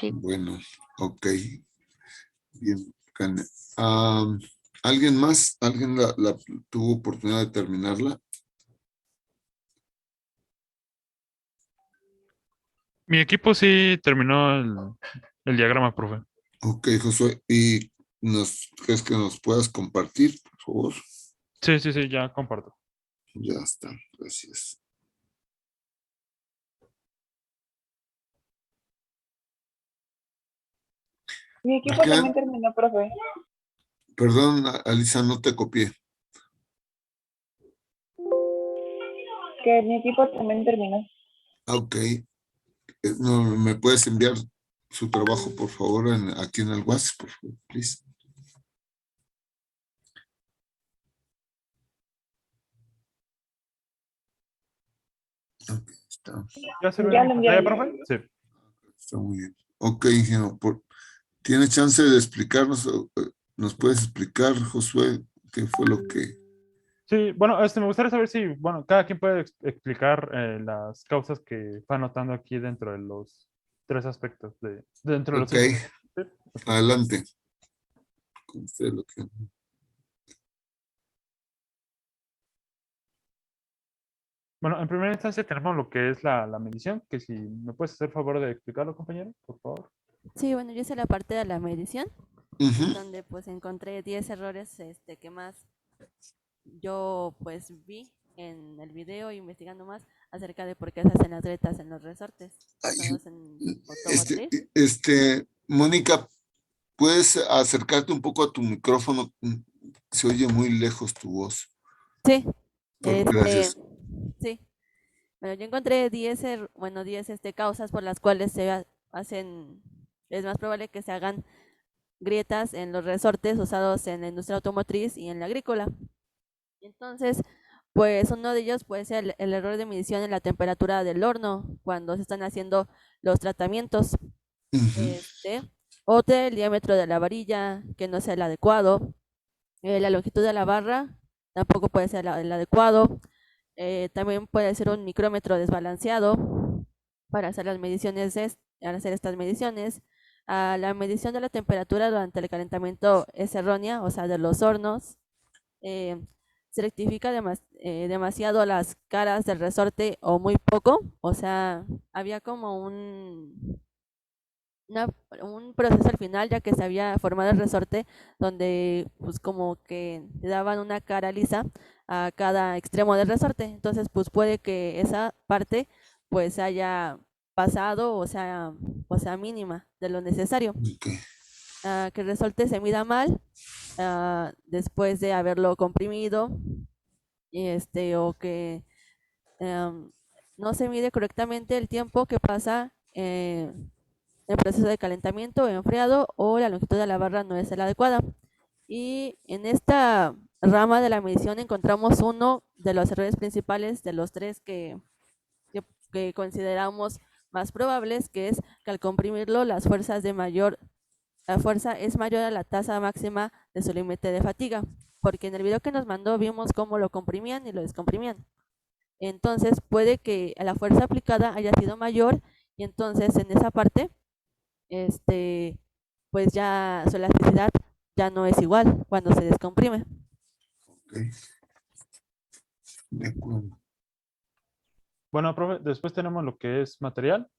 Sí. Bueno, ok. Bien. Ah, ¿alguien más? ¿Alguien tuvo oportunidad de terminarla? Mi equipo sí terminó el diagrama, profe. Ok, Josué. ¿Y crees que nos puedas compartir, por favor? Sí, sí, sí, ya comparto. Ya está, gracias. Mi equipo Acá, también terminó, profe. perdón, Alisa, no te copié. Que mi equipo también terminó. Ok. No, ¿me puedes enviar su trabajo, por favor, aquí en el WhatsApp, por favor, please? Ok, está, ¿Ya se ve Ya mi lo envié. pantalla, profe? Sí. está muy bien. Ok, ingeniero, ¿tiene chance de explicarnos? ¿Nos puedes explicar, Josué, qué fue lo que... Sí, bueno, me gustaría saber si, bueno, cada quien puede explicar las causas que fue anotando aquí dentro de los tres aspectos, dentro de los Ok, cinco. ¿Sí? Ok. adelante. Con usted lo que... Bueno, en primera instancia tenemos lo que es la medición, que si me puedes hacer favor de explicarlo, compañero, por favor. Sí, bueno, yo hice la parte de la medición, Ujú. en donde pues encontré 10 errores que más yo pues vi en el video investigando más acerca de por qué se hacen las grietas en los resortes Ay, usados en automotriz. Mónica, ¿puedes acercarte un poco a tu micrófono? Se oye muy lejos tu voz. Sí, Gracias. sí. Bueno, yo encontré 10, 10 causas por las cuales hacen, es más probable que se hagan grietas en los resortes usados en la industria automotriz y en la agrícola. Entonces, pues uno de ellos puede ser el error de medición en la temperatura del horno cuando se están haciendo los tratamientos. Ujú. Otro, el diámetro de la varilla, que no sea el adecuado. La longitud de la barra tampoco puede ser el adecuado. También puede ser un micrómetro desbalanceado para hacer las mediciones, para hacer estas mediciones. La medición de la temperatura durante el calentamiento es errónea, o sea, de los hornos. Eh, Se rectifica demasiado las caras del resorte o muy poco, o sea, había como un proceso al final, ya que se había formado el resorte, donde pues como que le daban una cara lisa a cada extremo del resorte. Entonces pues puede que esa parte pues haya pasado o sea mínima de lo necesario. Ok. Que el resorte se mida mal después de haberlo comprimido o que no se mide correctamente el tiempo que pasa el proceso de calentamiento o enfriado, o la longitud de la barra no es la adecuada. Y en esta rama de la medición encontramos uno de los errores principales de los tres que consideramos más probables, que es que al comprimirlo la fuerza es mayor a la tasa máxima de su límite de fatiga, porque en el video que nos mandó vimos cómo lo comprimían y lo descomprimían. Entonces puede que la fuerza aplicada haya sido mayor, y entonces en esa parte pues ya su elasticidad ya no es igual cuando se descomprime. Ok. De acuerdo. Bueno, profe, después tenemos lo que es material.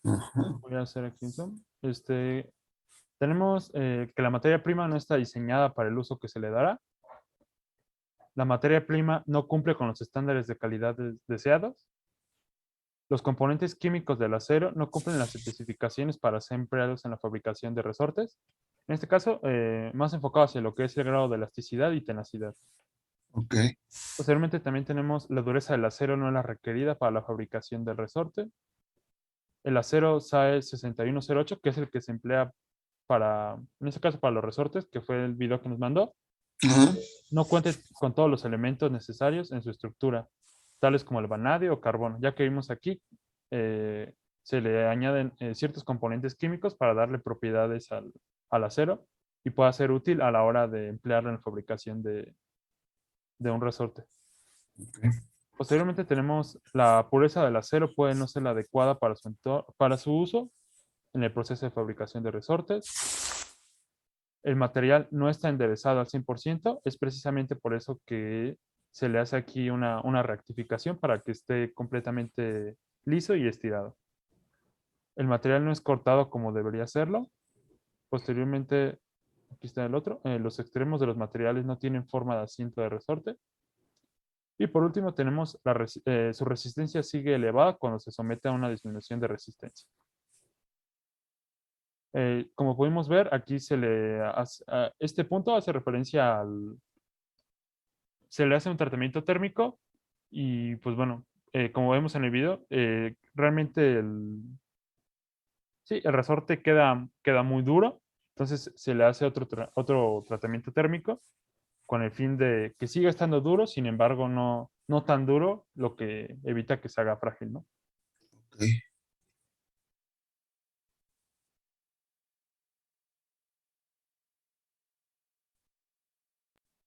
Ajá. Voy a hacer aquí un zoom. Tenemos que la materia prima no está diseñada para el uso que se le dará. La materia prima no cumple con los estándares de calidad deseados. Los componentes químicos del acero no cumplen las especificaciones para ser empleados en la fabricación de resortes. En este caso, más enfocado hacia lo que es el grado de elasticidad y tenacidad. Ok. Posteriormente también tenemos la dureza del acero no es la requerida para la fabricación del resorte. El acero SAE 6108, que es el que se emplea en este caso para los resortes, que fue el video que nos mandó, Ajá. no cuenta con todos los elementos necesarios en su estructura, tales como el vanadio o carbono, ya que vimos aquí, se le añaden ciertos componentes químicos para darle propiedades al acero y pueda ser útil a la hora de emplearlo en la fabricación de un resorte. Ok. Posteriormente tenemos la pureza del acero puede no ser la adecuada para su uso. en el proceso de fabricación de resortes. El material no está enderezado al 100%, es precisamente por eso que se le hace aquí una rectificación para que esté completamente liso y estirado. El material no es cortado como debería serlo. Posteriormente, aquí está el otro, los extremos de los materiales no tienen forma de asiento de resorte. Y por último tenemos su resistencia sigue elevada cuando se somete a una disminución de resistencia. Como pudimos ver, aquí este punto hace referencia se le hace un tratamiento térmico y pues bueno, como vemos en el video, realmente el resorte queda muy duro, entonces se le hace otro tratamiento térmico con el fin de que siga estando duro, sin embargo no tan duro, lo que evita que se haga frágil, ¿no? Ok.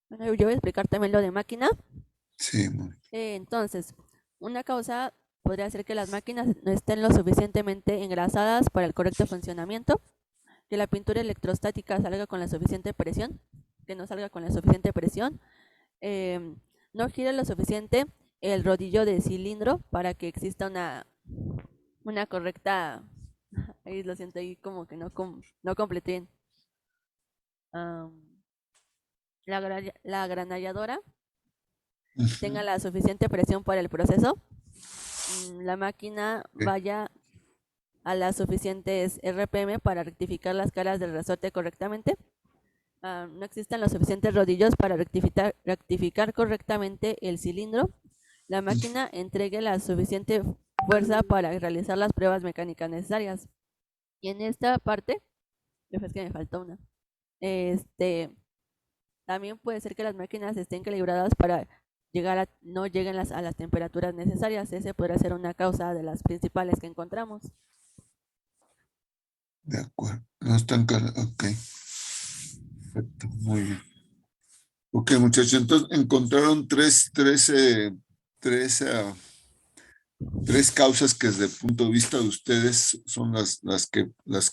Bueno, yo voy a explicar también lo de máquina. Sí, muy bien. Entonces, una causa podría ser que las máquinas no estén lo suficientemente engrasadas para el correcto funcionamiento, que la pintura electrostática salga con la suficiente presión, que no salga con la suficiente presión, no gire lo suficiente el rodillo de cilindro para que exista una correcta, ahí lo siento, ahí como que no completé bien. La agranalladora tenga la suficiente presión para el proceso, la máquina vaya a las suficientes RPM para rectificar las caras del resorte correctamente, no existen los suficientes rodillos para rectificar correctamente el cilindro, la máquina entregue la suficiente fuerza para realizar las pruebas mecánicas necesarias. Y en esta parte, es que me faltó una, también puede ser que las máquinas estén calibradas para no lleguen a las temperaturas necesarias. Ese podría ser una causa de las principales que encontramos. De acuerdo. No están ok. Perfecto, muy bien. Ok, muchachos, entonces encontraron tres causas que desde el punto de vista de ustedes son las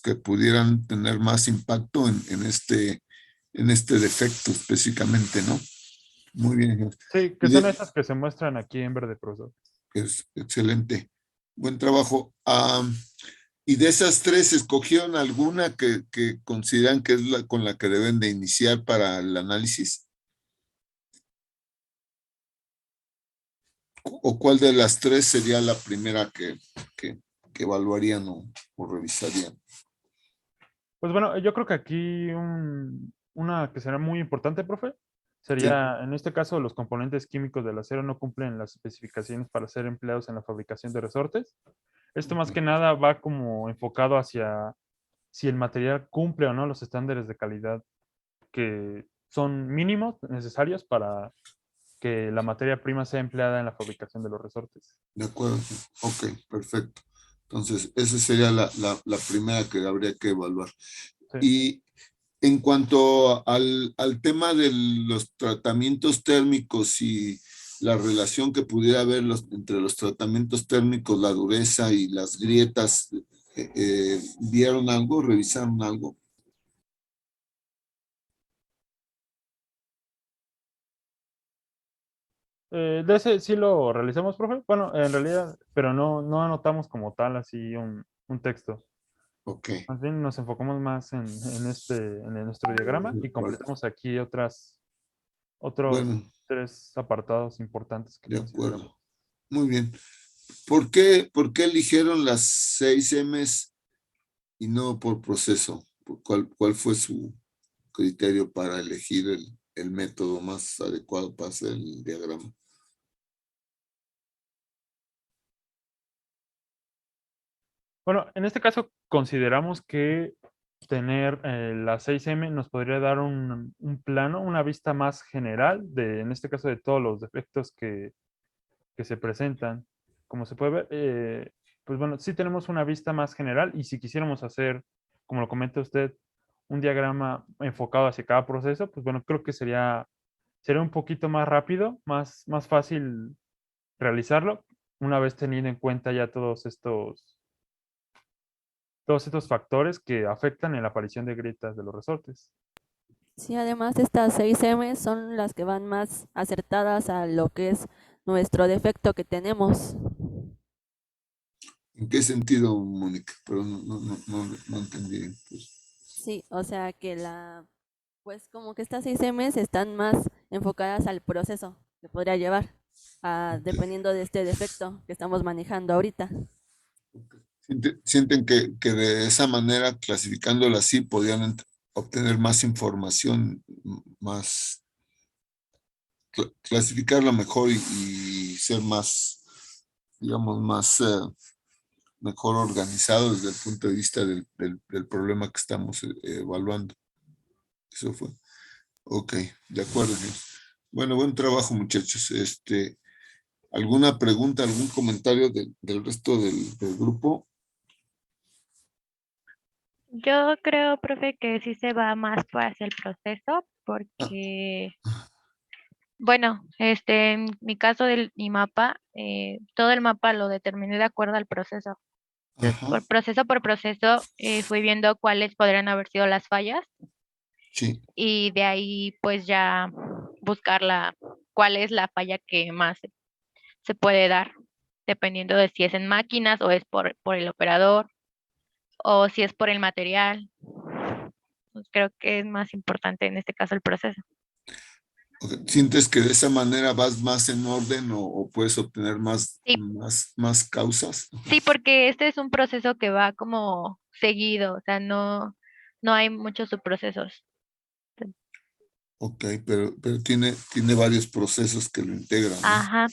que pudieran tener más impacto en este defecto específicamente, ¿no? Muy bien, Sí, que son esas que se muestran aquí en verde, profesor. es excelente. Buen trabajo. Y de esas tres, ¿escogieron alguna que consideran que es con la que deben de iniciar para el análisis? ¿O cuál de las tres sería la primera que evaluarían o revisarían? Pues bueno, yo creo que aquí una que será muy importante, profe, sería, en este caso, los componentes químicos del acero no cumplen las especificaciones para ser empleados en la fabricación de resortes. Esto más que nada va como enfocado hacia si el material cumple o no los estándares de calidad que son mínimos necesarios para que la materia prima sea empleada en la fabricación de los resortes. De acuerdo. Ok, perfecto. Entonces, esa sería la primera que habría que evaluar. Sí. Y en cuanto al tema de los tratamientos térmicos y la relación que pudiera haber entre los tratamientos térmicos, la dureza y las grietas, ¿vieron algo? ¿Revisaron algo? De ese sí lo realizamos, profe. Bueno, en realidad, pero no anotamos como tal así un texto. Ok. Más bien nos enfocamos más en nuestro diagrama y completamos aquí otros Bueno, tres apartados importantes que de consideramos. acuerdo. Muy bien. ¿Por qué eligieron las 6 M's y no por proceso? ¿Cuál fue su criterio para elegir el método más adecuado para hacer el diagrama? Bueno, en este caso consideramos que tener la 6M nos podría dar un plano, una vista más general en este caso, de todos los defectos que se presentan. Como se puede ver, pues bueno, sí tenemos una vista más general y si quisiéramos hacer, como lo comenta usted, un diagrama enfocado hacia cada proceso, pues bueno, creo que sería un poquito más rápido, más fácil realizarlo, una vez teniendo en cuenta ya todos todos estos factores que afectan en la aparición de grietas de los resortes. Sí, además estas 6M son las que van más acertadas a lo que es nuestro defecto que tenemos. ¿En qué sentido, Mónica? Pero no entendí bien, pues. Sí, o sea que pues como que estas 6Ms están más enfocadas al proceso que podría llevar, dependiendo de este defecto que estamos manejando ahorita. Sienten que de esa manera, clasificándola así, podían obtener más información, más, clasificarla mejor y ser más, digamos, más mejor organizados desde el punto de vista del problema que estamos evaluando. Eso fue. Ok, de acuerdo. Bueno, buen trabajo, muchachos. ¿Alguna pregunta, algún comentario del resto del grupo? Yo creo, profe, que sí se va más por hacia el proceso, porque, bueno, en mi caso del mi mapa, todo el mapa lo determiné de acuerdo al proceso. Entonces, Ajá, por proceso, fui viendo cuáles podrían haber sido las fallas sí, y de ahí pues ya buscar cuál es la falla que más se puede dar, dependiendo de si es en máquinas o es por el operador o si es por el material. Pues, creo que es más importante en este caso el proceso. ok. ¿Sientes que de esa manera vas más en orden o puedes obtener Sí, más causas? sí, porque este es un proceso que va como seguido, o sea, no hay muchos subprocesos. Ok, pero tiene varios procesos que lo integran, ¿no? Ajá,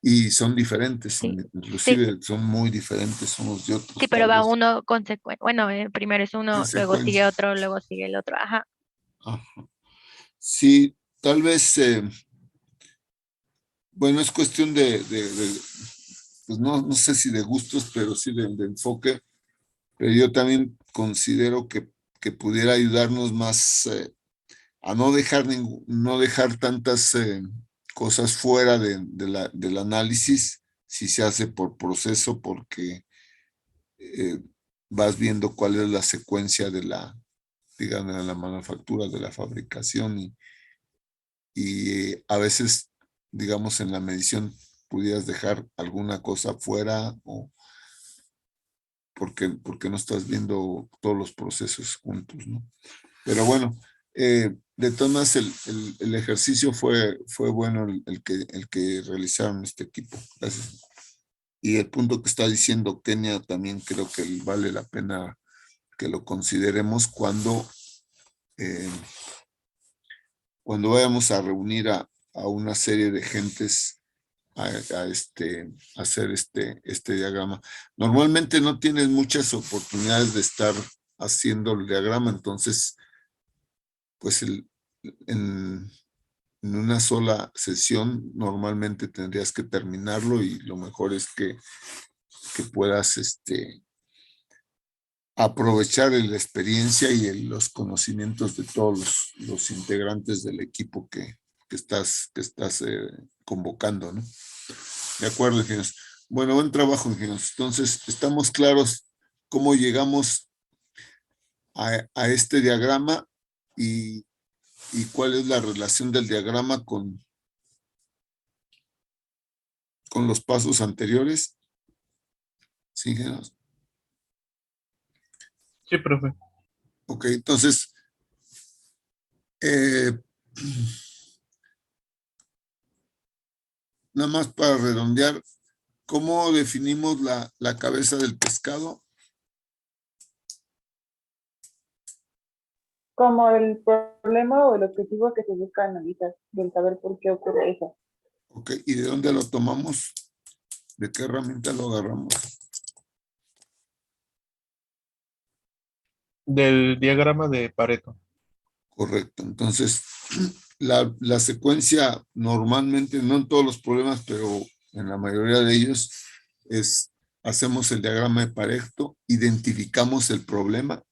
Y son diferentes, sí, sí, inclusive son muy diferentes unos de sí, otros, pero tal va vez uno consecuente. Bueno, primero es en uno, luego sigue secuencia. otro, luego sigue el otro. Ajá. Ajá. Sí, tal vez, bueno, es cuestión pues no sé si de gustos, pero sí de enfoque, pero yo también considero que pudiera ayudarnos más a no dejar tantas cosas fuera del análisis si se hace por proceso, porque vas viendo cuál es la secuencia digamos, de la manufactura, de la fabricación y a veces, digamos, en la medición pudieras dejar alguna cosa fuera o porque no estás viendo todos los procesos juntos, ¿no? Pero bueno, de todas maneras el ejercicio fue bueno el que realizaron este equipo. Gracias. Y el punto que está diciendo Kenia también creo que vale la pena que lo consideremos eh, cuando vayamos a reunir a una serie de gentes a hacer este diagrama. Normalmente no tienes muchas oportunidades de estar haciendo el diagrama, entonces, pues en, en una sola sesión normalmente tendrías que terminarlo y lo mejor es que puedas aprovechar la experiencia y los conocimientos de todos los integrantes del equipo que estás convocando, ¿no? De acuerdo, ingenieros. Bueno, buen trabajo, ingenieros. Entonces, estamos claros cómo llegamos a este diagrama y, y cuál es la relación del diagrama con los pasos anteriores. ¿Sí, ingenieros? Sí, profe. Ok, entonces, eh, nada más para redondear, ¿cómo definimos la cabeza del pescado? Como el problema o el objetivo que se busca analizar, del saber por qué ocurre eso. Ok, ¿y de dónde lo tomamos? ¿De qué herramienta lo agarramos? Del diagrama de Pareto. Correcto. Entonces, la secuencia normalmente, no en todos los problemas, pero en la mayoría de ellos, es hacemos el diagrama de Pareto, identificamos el problema,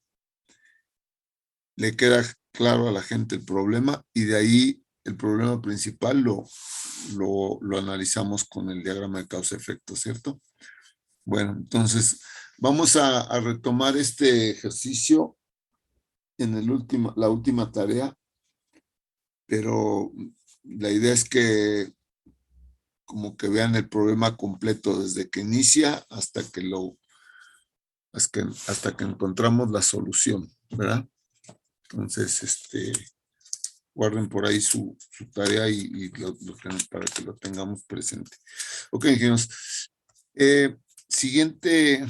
le queda claro a la gente el problema y de ahí el problema principal lo analizamos con el diagrama de causa-efecto, ¿cierto? Bueno, entonces Vamos a retomar este ejercicio en la última tarea, pero la idea es que como que vean el problema completo desde que inicia hasta que encontramos la solución, ¿verdad? Entonces, guarden por ahí su tarea para que lo tengamos presente. Ok, ingenieros. Siguiente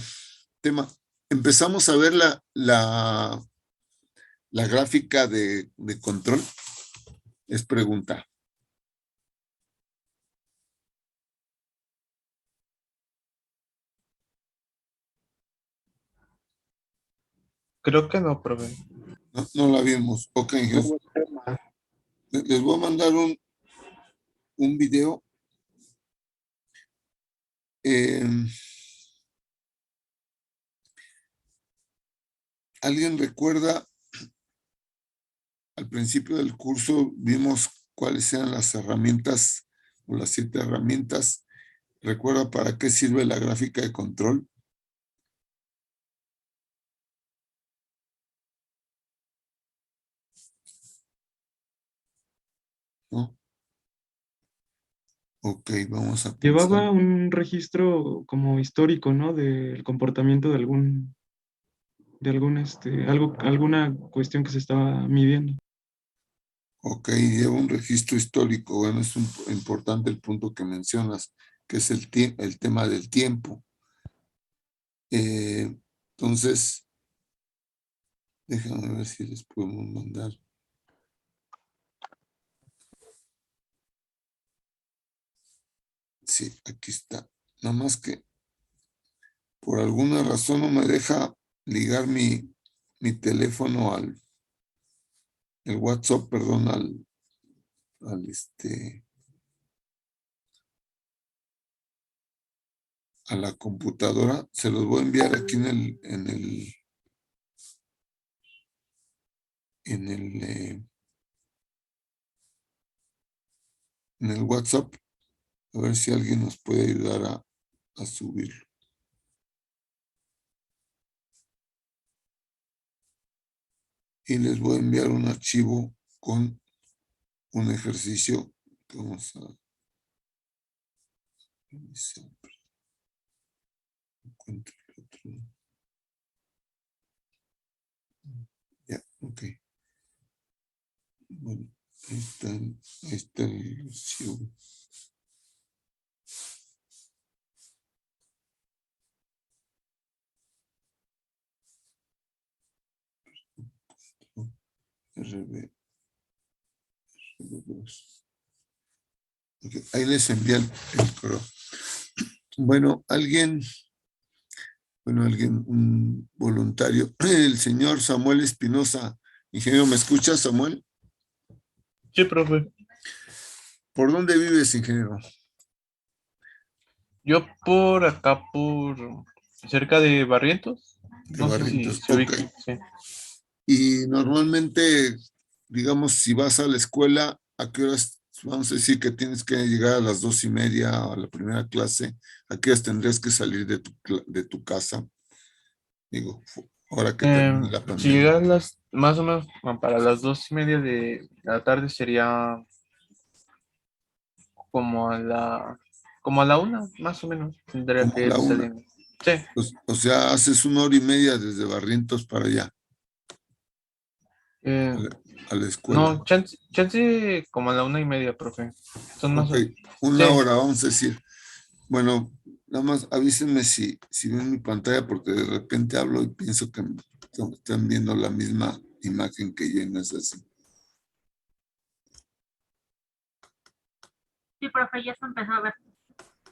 tema. Empezamos a ver la gráfica de control. Es pregunta. Creo que no, profe. No la vimos. Ok, ingenieros. Les voy a mandar un video. ¿Alguien recuerda? Al principio del curso vimos cuáles eran las herramientas o las 7 herramientas. ¿Recuerda para qué sirve la gráfica de control? ¿No? Ok, vamos a pensar. Llevaba un registro como histórico, ¿no? Del comportamiento de alguna cuestión que se estaba midiendo. Ok, lleva un registro histórico. Bueno, es importante el punto que mencionas, que es el tema del tiempo. Entonces, déjame ver si les podemos mandar. Sí, aquí está. Nada más que por alguna razón no me deja ligar mi teléfono el WhatsApp, perdón, a la computadora. Se los voy a enviar aquí en el WhatsApp, a ver si alguien nos puede ayudar a subirlo. Y les voy a enviar un archivo con un ejercicio que vamos a revisar. Encuentro el otro. Ya, ok. Bueno, ahí está el archivo. RB2. Okay, ahí les envié el correo. Bueno, un voluntario, el señor Samuel Espinosa. Ingeniero, ¿me escuchas, Samuel? Sí, profe. ¿Por dónde vives, ingeniero? Yo por acá, por cerca de Barrientos. De No sé Barrientos, si se ok. ubica. Sí. Y normalmente, digamos, si vas a la escuela, ¿a qué horas? Vamos a decir que tienes que llegar a las 2:30 a la primera clase. ¿A qué horas tendrías que salir de tu casa? Digo, ahora que termine la Si pandemia. llegan más o menos para las 2:30 de la tarde sería como como a la 1, más o menos, tendría Como que a ir la 1. saliendo. Sí. O sea, haces 1 hora y media desde Barrientos para allá, Eh, a la escuela. no, chance como a la 1:30, profe. Son más Ok, o... Sí, 1 hora, vamos a decir. Bueno, nada más avísenme si ven mi pantalla, porque de repente hablo y pienso que están viendo la misma imagen que yo, y no es así. Sí, profe, ya se empezó a ver.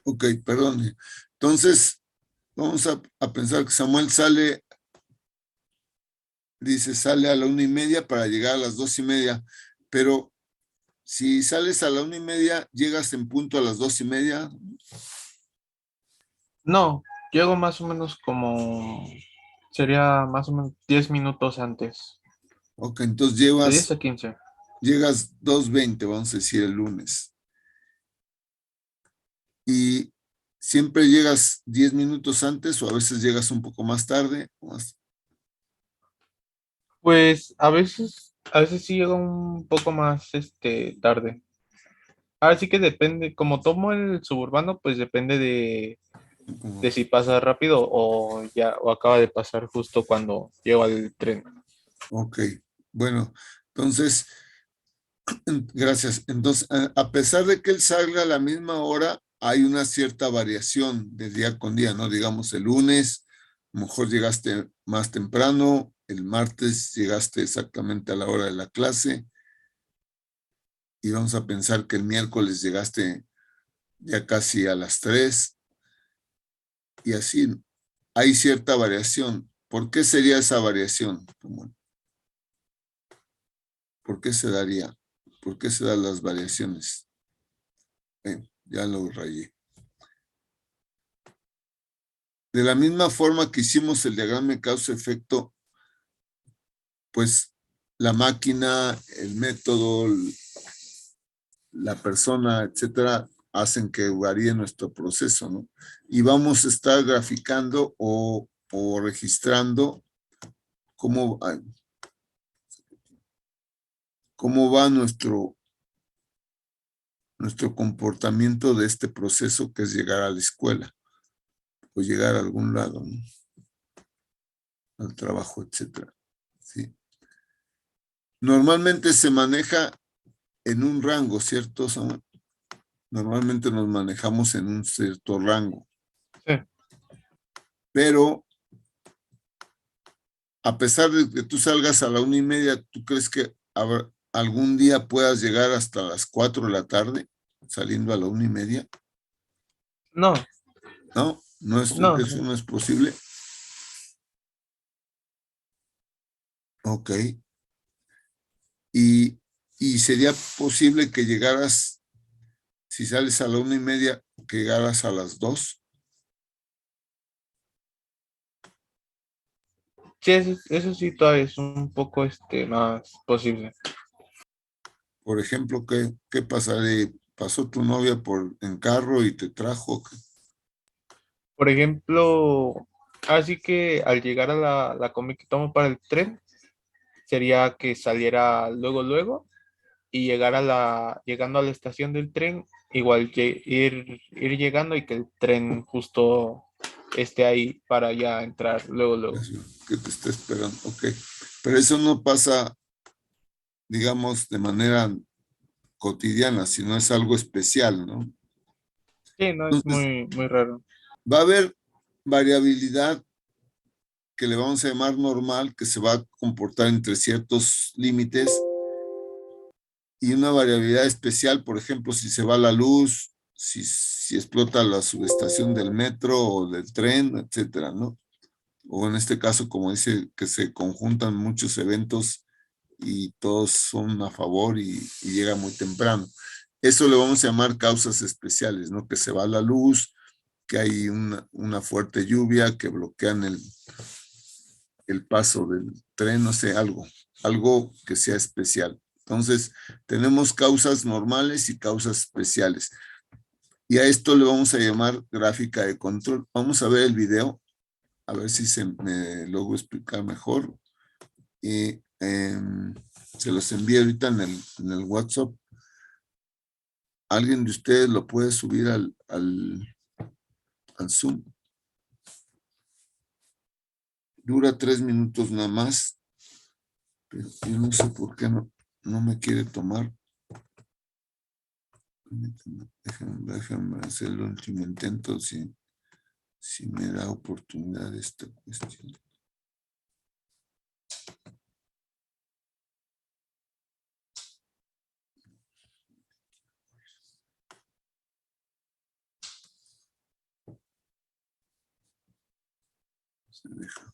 Ok, perdón. Entonces, vamos a pensar que Samuel sale a la 1:30 para llegar a las 2:30, pero si sales a la 1:30, llegas en punto a las 2:30. no, llego más o menos como... Sería más o menos 10 minutos antes. Ok, entonces De 10 a 15. llegas 2:20, vamos a decir, el lunes. Y ¿Siempre llegas 10 minutos antes o a veces llegas un poco más tarde? Pues a veces sí llega un poco más tarde. Ahora sí que depende, como tomo el suburbano, pues depende de si pasa rápido o ya o acaba de pasar justo cuando llego al tren. Ok, bueno, entonces, gracias. Entonces, a pesar de que él salga a la misma hora, hay una cierta variación de día con día, ¿no? Digamos, el lunes, a lo mejor llegaste más temprano, el martes llegaste exactamente a la hora de la clase, y vamos a pensar que el miércoles llegaste ya casi a las 3, y así hay cierta variación. ¿Por qué sería esa variación? ¿Por qué se daría? ¿Por qué se dan las variaciones? Ya lo rayé. De la misma forma que hicimos el diagrama de causa-efecto, pues la máquina, el método, la persona, etcétera, hacen que varíe nuestro proceso, ¿no? Y vamos a estar graficando o registrando cómo va nuestro comportamiento de este proceso que es llegar a la escuela o llegar a algún lado, ¿no? Al trabajo, etcétera. ¿Sí? Normalmente se maneja en un rango, ¿cierto, Samuel? Normalmente nos manejamos en un cierto rango. Sí. Pero a pesar de que tú salgas a la 1:30, ¿tú crees que algún día puedas llegar hasta las 4 de la tarde saliendo a la 1:30? No, No, no. eso no es posible. Ok. Y sería posible que llegaras, si sales a la 1:30, que llegaras a las 2. Sí, eso sí todavía es un poco más posible. Por ejemplo, ¿qué pasaría? ¿Pasó tu novia en carro y te trajo? Por ejemplo, así que al llegar a la combi que tomo para el tren, sería que saliera luego y llegando a la estación del tren, igual ir llegando y que el tren justo esté ahí para ya entrar luego. Eso, que te esté esperando, ok. Pero eso no pasa, digamos, de manera cotidiana, sino es algo especial, ¿no? Sí, no, es Entonces, muy raro. va a haber variabilidad que le vamos a llamar normal, que se va a comportar entre ciertos límites, y una variabilidad especial, por ejemplo, si se va la luz, si explota la subestación del metro o del tren, etcétera, ¿no? O en este caso, como dice, que se conjuntan muchos eventos y todos son a favor y llega muy temprano. Eso le vamos a llamar causas especiales, ¿no? Que se va la luz, que hay una fuerte lluvia, que bloquean el paso del tren, no sé, algo que sea especial. Entonces, tenemos causas normales y causas especiales. Y a esto le vamos a llamar gráfica de control. Vamos a ver el video, a ver si se me logro explicar mejor. Y se los envío ahorita en el WhatsApp. ¿Alguien de ustedes lo puede subir al Zoom? Dura 3 minutos nada más, pero yo no sé por qué no me quiere tomar. Déjame hacer el último intento si me da oportunidad esta cuestión. Se deja.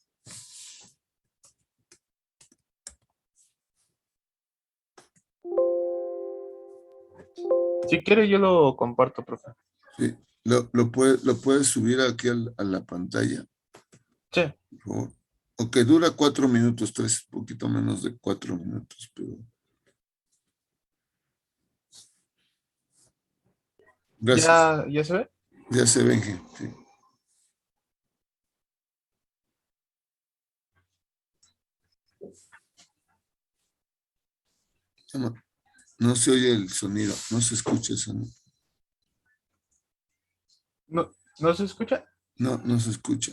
Si quiere, yo lo comparto, profe. Sí, lo puedes subir aquí a la pantalla, Sí. por favor. Ok, dura 4 minutos, 3, un poquito menos de 4 minutos, pero. Gracias. ¿Ya se ve? Ya se ven, sí. No, no se oye el sonido, no se escucha el sonido. ¿No se escucha? No, no se escucha.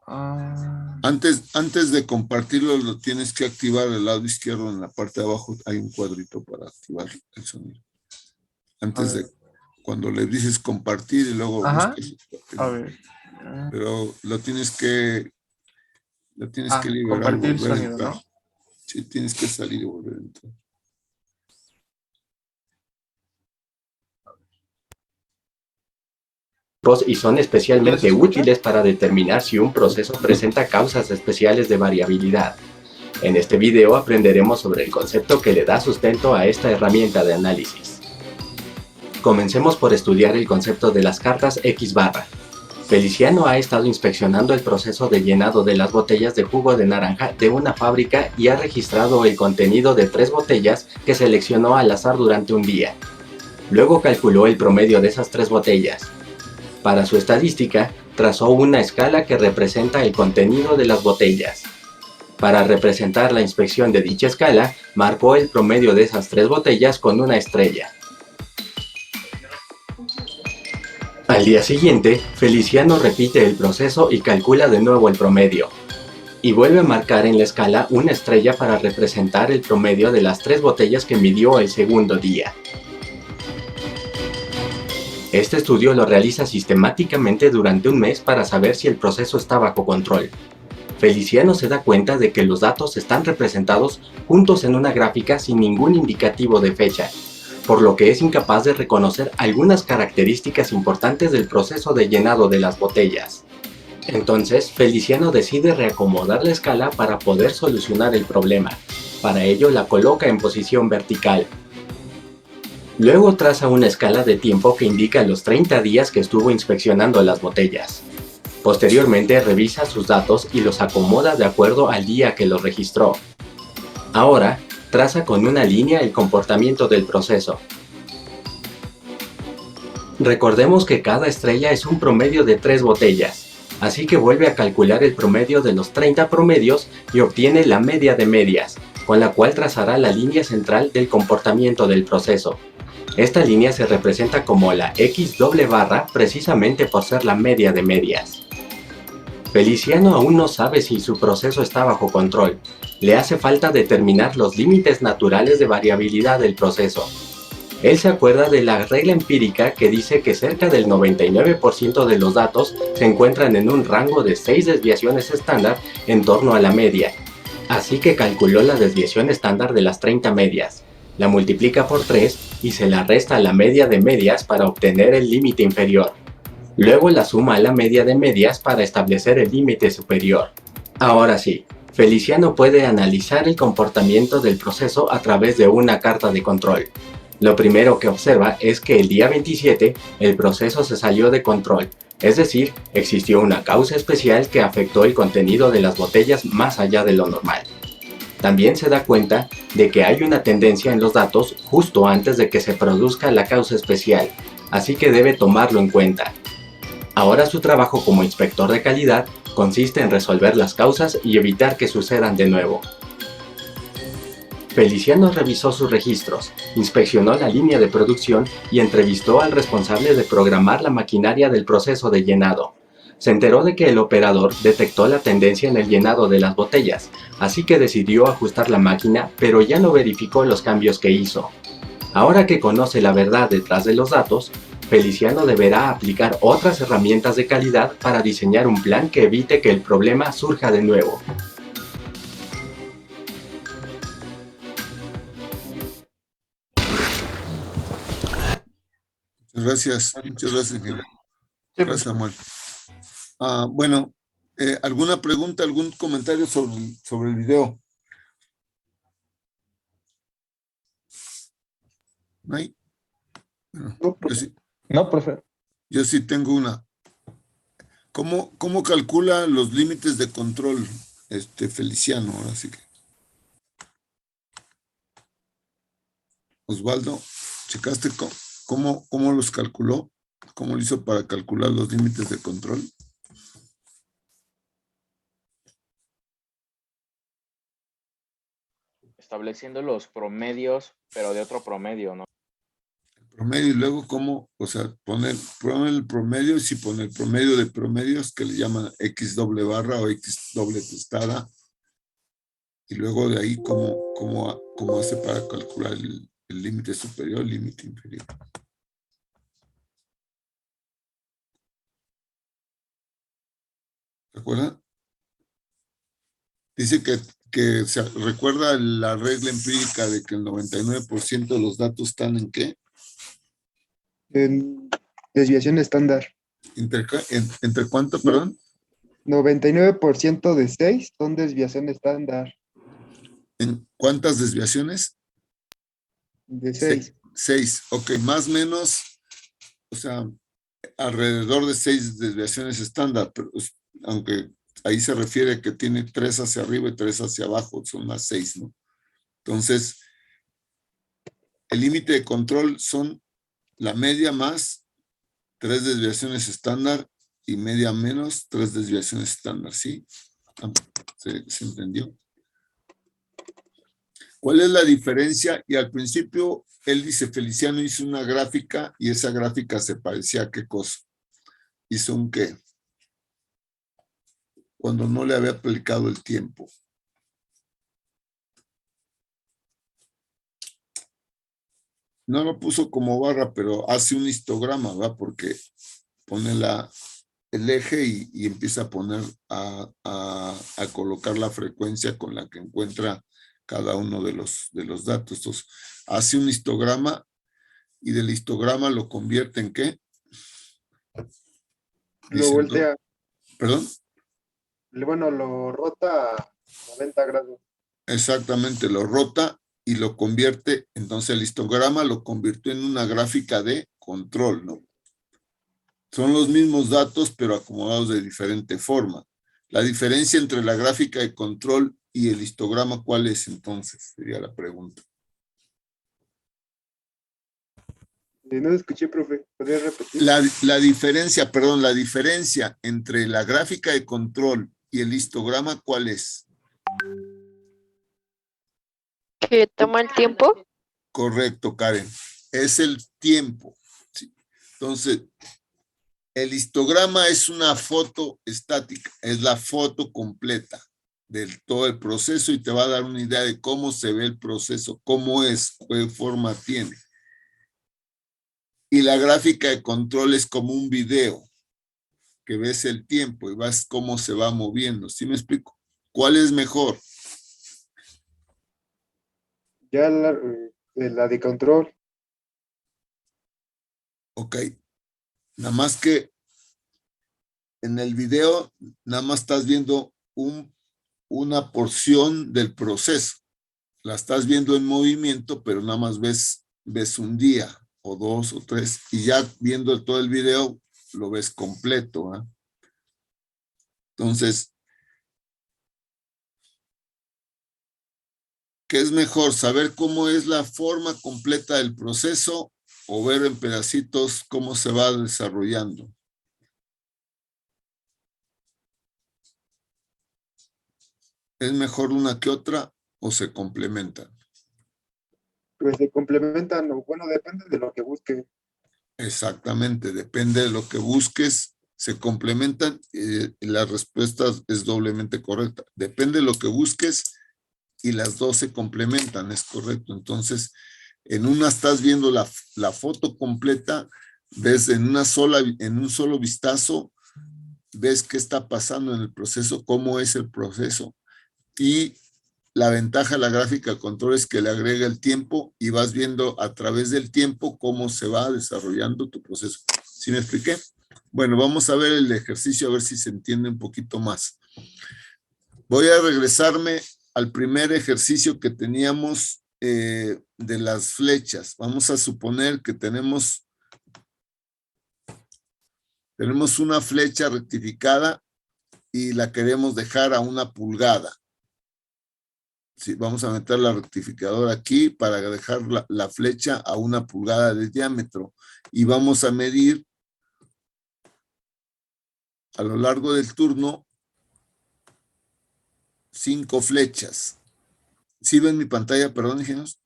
Ah, Antes de compartirlo, lo tienes que activar el lado izquierdo. En la parte de abajo hay un cuadrito para activar el sonido. a Antes ver. de, cuando le dices compartir y luego Ajá. buscas. A ver. Pero lo tienes que liberar y Compartir volver a sonido, entrar. ¿no? Sí, tienes que salir y volver a entrar. Y son especialmente útiles para determinar si un proceso presenta causas especiales de variabilidad. En este video aprenderemos sobre el concepto que le da sustento a esta herramienta de análisis. Comencemos por estudiar el concepto de las cartas X barra. Feliciano ha estado inspeccionando el proceso de llenado de las botellas de jugo de naranja de una fábrica y ha registrado el contenido de 3 botellas que seleccionó al azar durante un día. Luego calculó el promedio de esas 3 botellas. Para su estadística, trazó una escala que representa el contenido de las botellas. Para representar la inspección de dicha escala, marcó el promedio de esas 3 botellas con una estrella. Al día siguiente, Feliciano repite el proceso y calcula de nuevo el promedio. Y vuelve a marcar en la escala una estrella para representar el promedio de las 3 botellas que midió el segundo día. Este estudio lo realiza sistemáticamente durante un mes para saber si el proceso está bajo control. Feliciano se da cuenta de que los datos están representados juntos en una gráfica sin ningún indicativo de fecha, por lo que es incapaz de reconocer algunas características importantes del proceso de llenado de las botellas. Entonces, Feliciano decide reacomodar la escala para poder solucionar el problema. Para ello la coloca en posición vertical. Luego traza una escala de tiempo que indica los 30 días que estuvo inspeccionando las botellas. Posteriormente revisa sus datos y los acomoda de acuerdo al día que los registró. Ahora, traza con una línea el comportamiento del proceso. Recordemos que cada estrella es un promedio de 3 botellas, así que vuelve a calcular el promedio de los 30 promedios y obtiene la media de medias, con la cual trazará la línea central del comportamiento del proceso. Esta línea se representa como la X doble barra precisamente por ser la media de medias. Feliciano aún no sabe si su proceso está bajo control. Le hace falta determinar los límites naturales de variabilidad del proceso. Él se acuerda de la regla empírica que dice que cerca del 99% de los datos se encuentran en un rango de 6 desviaciones estándar en torno a la media. Así que calculó la desviación estándar de las 30 medias, la multiplica por 3 y se la resta a la media de medias para obtener el límite inferior. Luego la suma a la media de medias para establecer el límite superior. Ahora sí, Feliciano puede analizar el comportamiento del proceso a través de una carta de control. Lo primero que observa es que el día 27 el proceso se salió de control, es decir, existió una causa especial que afectó el contenido de las botellas más allá de lo normal. También se da cuenta de que hay una tendencia en los datos justo antes de que se produzca la causa especial, así que debe tomarlo en cuenta. Ahora su trabajo como inspector de calidad consiste en resolver las causas y evitar que sucedan de nuevo. Feliciano revisó sus registros, inspeccionó la línea de producción y entrevistó al responsable de programar la maquinaria del proceso de llenado. Se enteró de que el operador detectó la tendencia en el llenado de las botellas, así que decidió ajustar la máquina, pero ya no verificó los cambios que hizo. Ahora que conoce la verdad detrás de los datos, Feliciano deberá aplicar otras herramientas de calidad para diseñar un plan que evite que el problema surja de nuevo. Muchas gracias, Miguel. Gracias, Samuel. Bueno, ¿alguna pregunta, algún comentario sobre el video? ¿No hay? Bueno, No, profe. yo sí tengo una. ¿Cómo calcula los límites de control, Feliciano? Ahora sí que. Osvaldo, ¿checaste cómo los calculó? ¿Cómo lo hizo para calcular los límites de control? Estableciendo los promedios, pero de otro promedio, ¿no? Promedio y luego cómo, o sea, poner el promedio y si pone el promedio de promedios que le llaman X doble barra o X doble testada y luego de ahí cómo hace para calcular el límite superior, el límite inferior. ¿Recuerda? Dice que se recuerda la regla empírica de que el 99% de los datos están ¿en qué? En desviación estándar. ¿Entre cuánto, perdón? 99% de 6 son desviación estándar. ¿En cuántas desviaciones? De 6. 6, ok, más o menos, o sea, alrededor de 6 desviaciones estándar, pero, aunque ahí se refiere que tiene 3 hacia arriba y 3 hacia abajo, son las 6, ¿no? Entonces, el límite de control son la media más 3 desviaciones estándar y media menos 3 desviaciones estándar, ¿sí? ¿Se entendió? ¿Cuál es la diferencia? Y al principio, él dice, Feliciano hizo una gráfica y esa gráfica se parecía a qué cosa. Hizo un qué. Cuando no le había aplicado el tiempo. No lo puso como barra, pero hace un histograma, ¿verdad? Porque pone el eje y empieza a poner, a colocar la frecuencia con la que encuentra cada uno de los datos. Entonces, hace un histograma y del histograma lo convierte en ¿qué? Lo voltea. ¿Perdón? Bueno, lo rota a 90 grados. Exactamente, lo rota y lo convierte, entonces el histograma lo convirtió en una gráfica de control, ¿no? Son los mismos datos, pero acomodados de diferente forma. La diferencia entre la gráfica de control y el histograma, ¿cuál es entonces? Sería la pregunta. No lo escuché, profe. ¿Podría repetir? La diferencia, perdón, la diferencia entre la gráfica de control y el histograma, ¿cuál es? ¿Que toma el tiempo? Correcto, Karen. Es el tiempo. ¿Sí? Entonces, el histograma es una foto estática, es la foto completa de todo el proceso y te va a dar una idea de cómo se ve el proceso, cómo es, qué forma tiene. Y la gráfica de control es como un video que ves el tiempo y vas cómo se va moviendo. ¿Sí me explico? ¿Cuál es mejor? Ya la de control. Ok. Nada más que en el video, nada más estás viendo una porción del proceso. La estás viendo en movimiento, pero nada más ves un día o 2 o 3 y ya viendo todo el video lo ves completo. ¿Eh? Entonces, ¿qué es mejor? ¿Saber cómo es la forma completa del proceso o ver en pedacitos cómo se va desarrollando? ¿Es mejor una que otra o se complementan? Pues se complementan, o bueno, depende de lo que busque. Exactamente, depende de lo que busques, se complementan y la respuesta es doblemente correcta. Depende de lo que busques y las dos se complementan, es correcto. Entonces, en una estás viendo la foto completa, ves en un solo vistazo, ves qué está pasando en el proceso, cómo es el proceso. Y la ventaja de la gráfica de control es que le agrega el tiempo y vas viendo a través del tiempo cómo se va desarrollando tu proceso. ¿Sí me expliqué? Bueno, vamos a ver el ejercicio a ver si se entiende un poquito más. Voy a regresarme al primer ejercicio que teníamos de las flechas. Vamos a suponer que tenemos una flecha rectificada y la queremos dejar a 1 pulgada. Sí, vamos a meter la rectificadora aquí para dejar la flecha a 1 pulgada de diámetro y vamos a medir a lo largo del turno 5 flechas. ¿Sí ven mi pantalla? Perdón, ingenieros.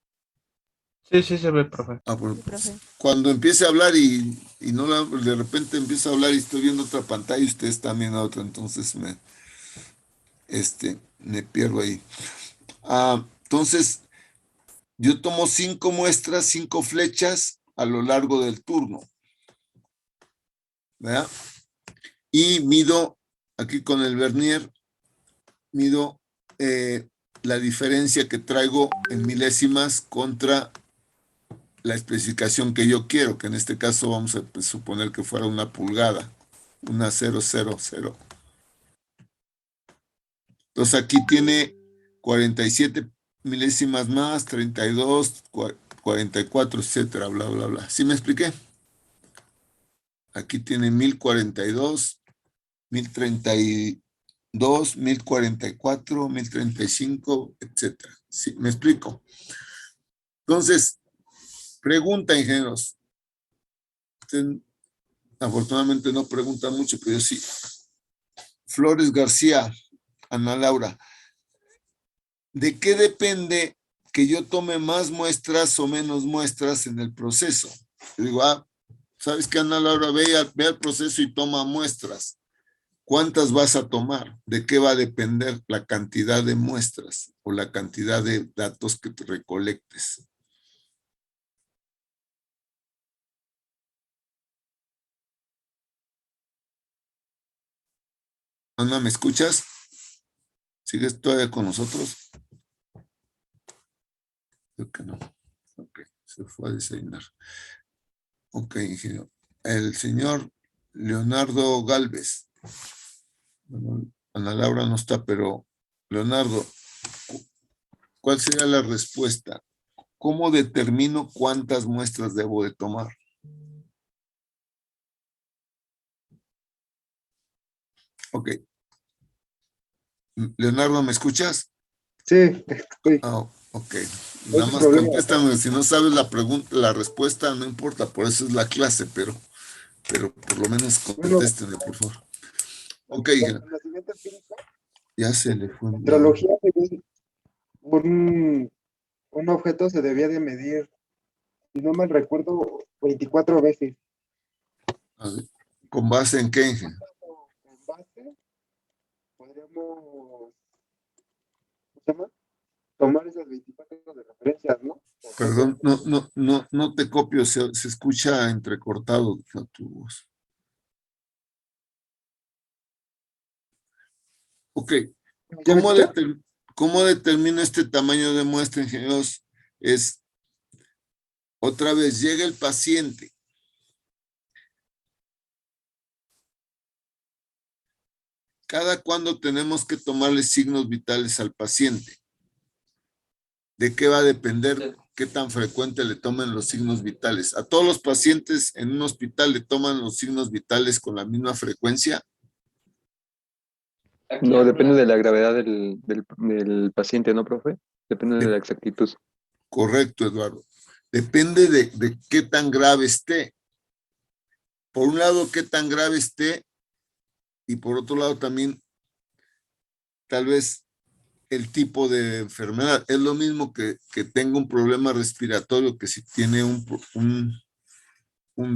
Sí, sí se ve, profe. Pues, profe. cuando empiece a hablar y no de repente empiezo a hablar y estoy viendo otra pantalla y ustedes están viendo otra, entonces me pierdo ahí. Entonces, yo tomo 5 muestras, 5 flechas a lo largo del turno, ¿verdad? Y mido, aquí con el vernier, mido la diferencia que traigo en milésimas contra la especificación que yo quiero, que en este caso vamos a suponer que fuera una pulgada, una 000. Entonces aquí tiene 47 milésimas más, 32, 44, etcétera, bla, bla, bla. ¿Sí me expliqué? Aquí tiene 1042, 1032, 1044, 1035, etcétera. ¿Sí me explico? Entonces, pregunta, ingenieros. Afortunadamente no preguntan mucho, pero yo sí. Flores García, Ana Laura. ¿De qué depende que yo tome más muestras o menos muestras en el proceso? Yo digo, ¿sabes qué, Ana Laura? Ve al proceso y toma muestras. ¿Cuántas vas a tomar? ¿De qué va a depender la cantidad de muestras o la cantidad de datos que te recolectes? Ana, ¿me escuchas? ¿Sigues todavía con nosotros? Creo que no. Ok, se fue a desayunar. Ok, ingeniero. El señor Leonardo Galvez. Bueno, Ana Laura no está, pero Leonardo, ¿cuál sería la respuesta? ¿Cómo determino cuántas muestras debo de tomar? Ok. Leonardo, ¿me escuchas? Sí, estoy. Ok. No Nada hay más problema. contéstame, si no sabes la pregunta, la respuesta, no importa, por eso es la clase, pero por lo menos Bueno, contéstenme, por favor. Ok, con conocimiento empírico, ya se le fue. en metrología un objeto se debía de medir, si no mal recuerdo, 24 veces. A ver, ¿con base en qué, ingeniero? Con base, podríamos, ¿cómo se llama? Tomar esas 24 de referencias, ¿no? Perdón, no te copio, se escucha entrecortado tu voz. Ok, ¿Ya me escucha? ¿cómo determino este tamaño de muestra, ingenieros? Es, otra vez, llega el paciente. ¿Cada cuándo tenemos que tomarle signos vitales al paciente? ¿De qué va a depender qué tan frecuente le tomen los signos vitales? ¿A todos los pacientes en un hospital le toman los signos vitales con la misma frecuencia? No, depende de la gravedad del paciente, ¿no, profe? Depende de la exactitud. Correcto, Eduardo. Depende de qué tan grave esté. Por un lado, qué tan grave esté, y por otro lado también, tal vez, el tipo de enfermedad. Es lo mismo que tenga un problema respiratorio que si tiene un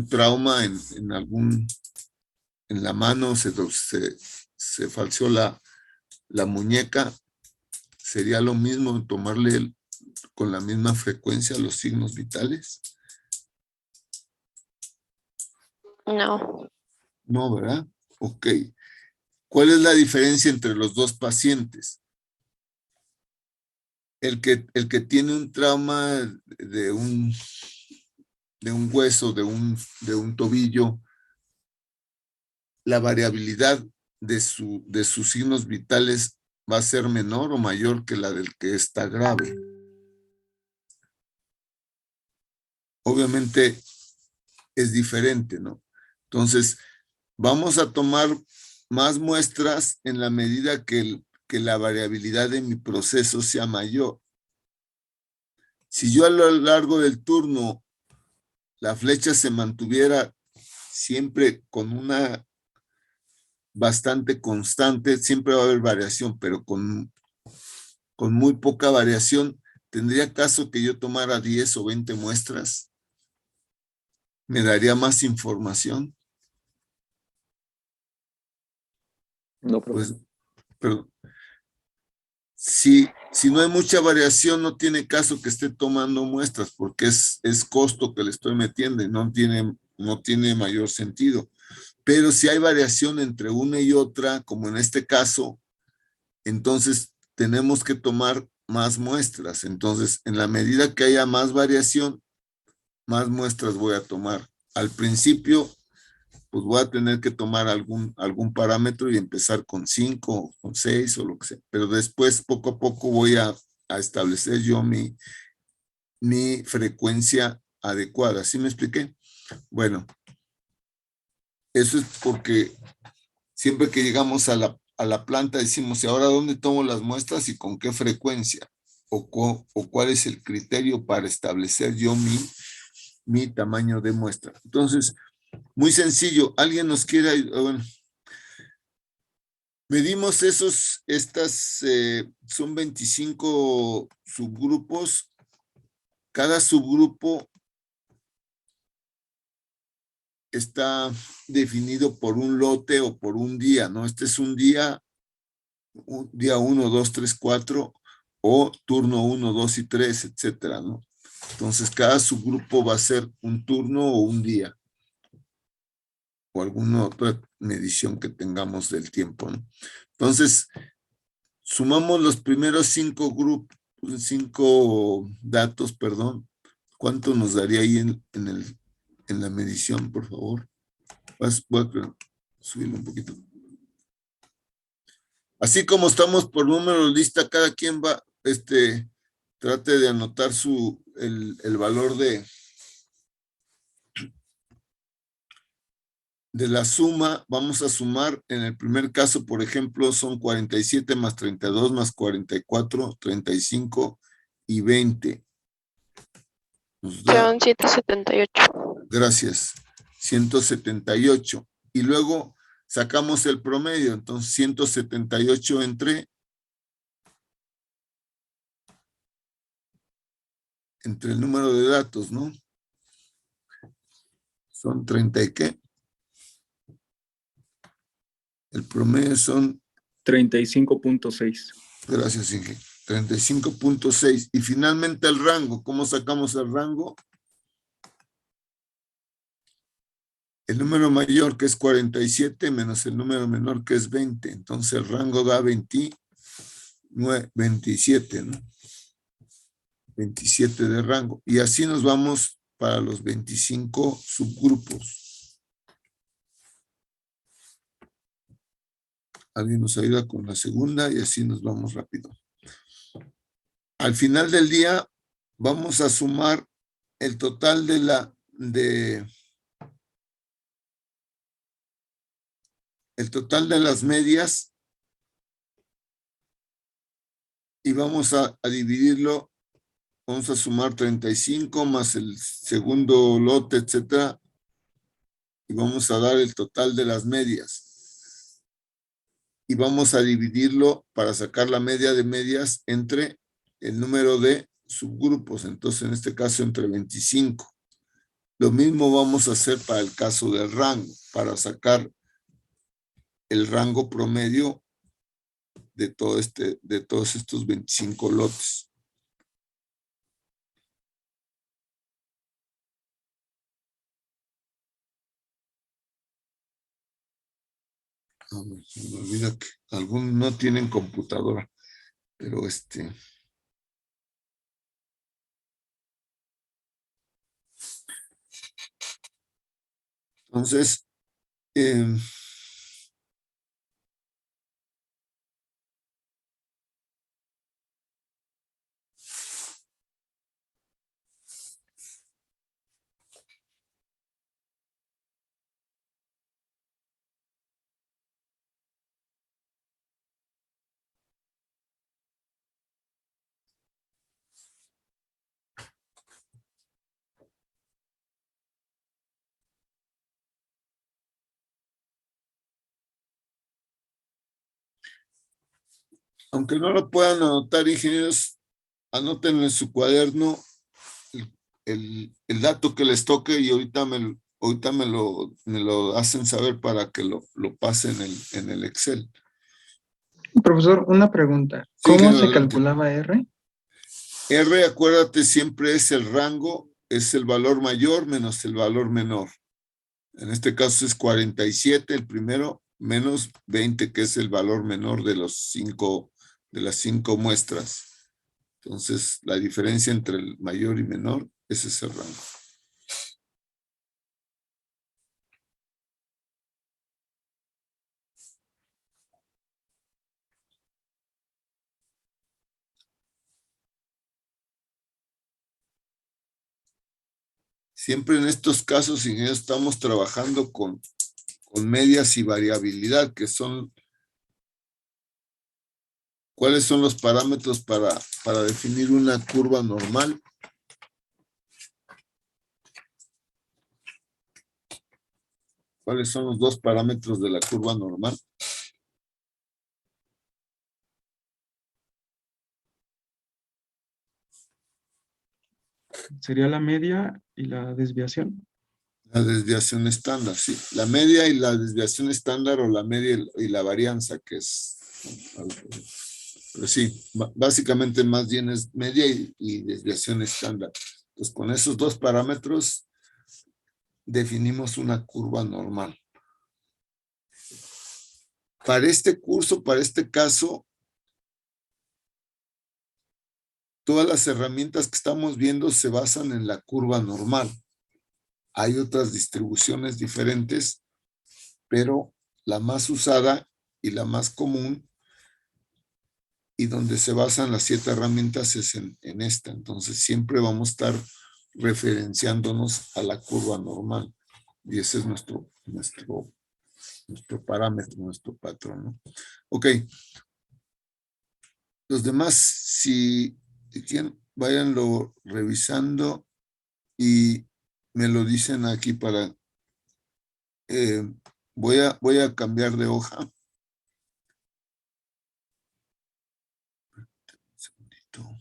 trauma en la mano, se falseó la muñeca, sería lo mismo tomarle con la misma frecuencia los signos vitales. No. No, ¿verdad? Ok. ¿Cuál es la diferencia entre los dos pacientes? El que tiene un trauma de un hueso, de un tobillo, la variabilidad de sus signos vitales va a ser menor o mayor que la del que está grave. Obviamente es diferente, ¿no? Entonces, vamos a tomar más muestras en la medida que la variabilidad de mi proceso sea mayor. Si yo a lo largo del turno la flecha se mantuviera siempre con una bastante constante, siempre va a haber variación, pero con muy poca variación, ¿tendría caso que yo tomara 10 o 20 muestras? ¿Me daría más información? No, profe. Pues, pero si no hay mucha variación, no tiene caso que esté tomando muestras, porque es costo que le estoy metiendo y no tiene mayor sentido. Pero si hay variación entre una y otra, como en este caso, entonces tenemos que tomar más muestras. Entonces, en la medida que haya más variación, más muestras voy a tomar. Al principio, pues voy a tener que tomar algún parámetro y empezar con 5, con 6 o lo que sea. Pero después, poco a poco, voy a establecer yo mi frecuencia adecuada. ¿Sí me expliqué? Bueno, eso es porque siempre que llegamos a la planta decimos, ¿y ahora dónde tomo las muestras y con qué frecuencia? O cuál es el criterio para establecer yo mi tamaño de muestra. Entonces, muy sencillo. ¿Alguien nos quiere? Bueno, medimos son 25 subgrupos. Cada subgrupo está definido por un lote o por un día, ¿no? Este es un día 1, 2, 3, 4, o turno 1, 2 y 3, etcétera, ¿no? Entonces, cada subgrupo va a ser un turno o un día, o alguna otra medición que tengamos del tiempo, ¿no? Entonces, sumamos los primeros 5 datos, perdón. ¿Cuánto nos daría ahí en la medición, por favor? Voy a subirlo un poquito. Así como estamos por número de lista, cada quien va, trate de anotar el valor de la suma. Vamos a sumar, en el primer caso, por ejemplo, son 47 más 32 más 44, 35 y 20. Nos da, Son 178. gracias, 178. Y luego sacamos el promedio, entonces 178 entre el número de datos, ¿no? Son 30 y qué. El promedio son 35.6. Gracias, Inge. 35.6. Y finalmente el rango. ¿Cómo sacamos el rango? El número mayor, que es 47, menos el número menor, que es 20. Entonces el rango da 27, ¿no? 27 de rango. Y así nos vamos para los 25 subgrupos. Alguien nos ayuda con la segunda y así nos vamos rápido. Al final del día vamos a sumar el total el total de las medias y vamos a dividirlo. Vamos a sumar 35 más el segundo lote, etcétera, y vamos a dar el total de las medias. Y vamos a dividirlo para sacar la media de medias entre el número de subgrupos. Entonces, en este caso, entre 25. Lo mismo vamos a hacer para el caso del rango, para sacar el rango promedio de todos estos 25 lotes. Se me olvida que algunos no tienen computadora, pero entonces, Aunque no lo puedan anotar, ingenieros, anótenlo en su cuaderno el dato que les toque y ahorita me lo hacen saber para que lo pase en el Excel. Profesor, una pregunta. Sí, ¿Cómo ingeniero, se adelante. calculaba R? R, acuérdate, siempre es el rango, es el valor mayor menos el valor menor. En este caso es 47 el primero, menos 20, que es el valor menor de de las 5 muestras. Entonces, la diferencia entre el mayor y menor, ese es el rango. Siempre en estos casos, ingenieros, estamos trabajando con medias y variabilidad, que son, ¿cuáles son los parámetros para definir una curva normal? ¿Cuáles son los dos parámetros de la curva normal? Sería la media y la desviación. La desviación estándar, sí. La media y la desviación estándar o la media y la varianza, que es... Pero sí, básicamente más bien es media y desviación estándar. Entonces, con esos dos parámetros definimos una curva normal. Para este curso, para este caso, todas las herramientas que estamos viendo se basan en la curva normal. Hay otras distribuciones diferentes, pero la más usada y la más común y donde se basan las 7 herramientas es en esta. Entonces, siempre vamos a estar referenciándonos a la curva normal. Y ese es nuestro parámetro, nuestro patrón, ¿no? Ok. Los demás, si quieren, váyanlo revisando y me lo dicen aquí para... voy a cambiar de hoja. Un segundito.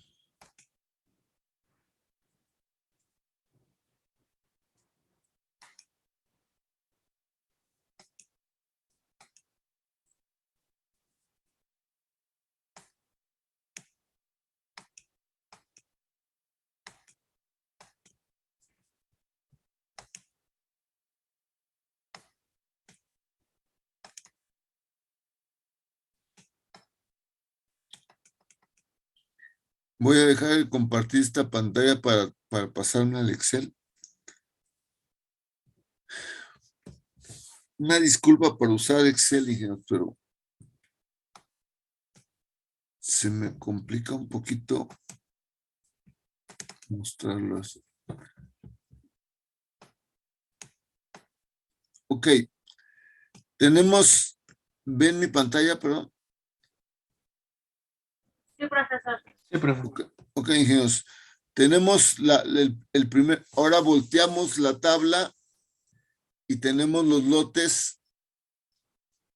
Voy a dejar de compartir esta pantalla para pasarme al Excel. Una disculpa por usar Excel, ingeniero, pero se me complica un poquito mostrarlo así. Ok. Tenemos, ¿ven mi pantalla, perdón? Sí, profesor. Sí, profesor. Ok, ingenieros. Tenemos el primer, ahora volteamos la tabla y tenemos los lotes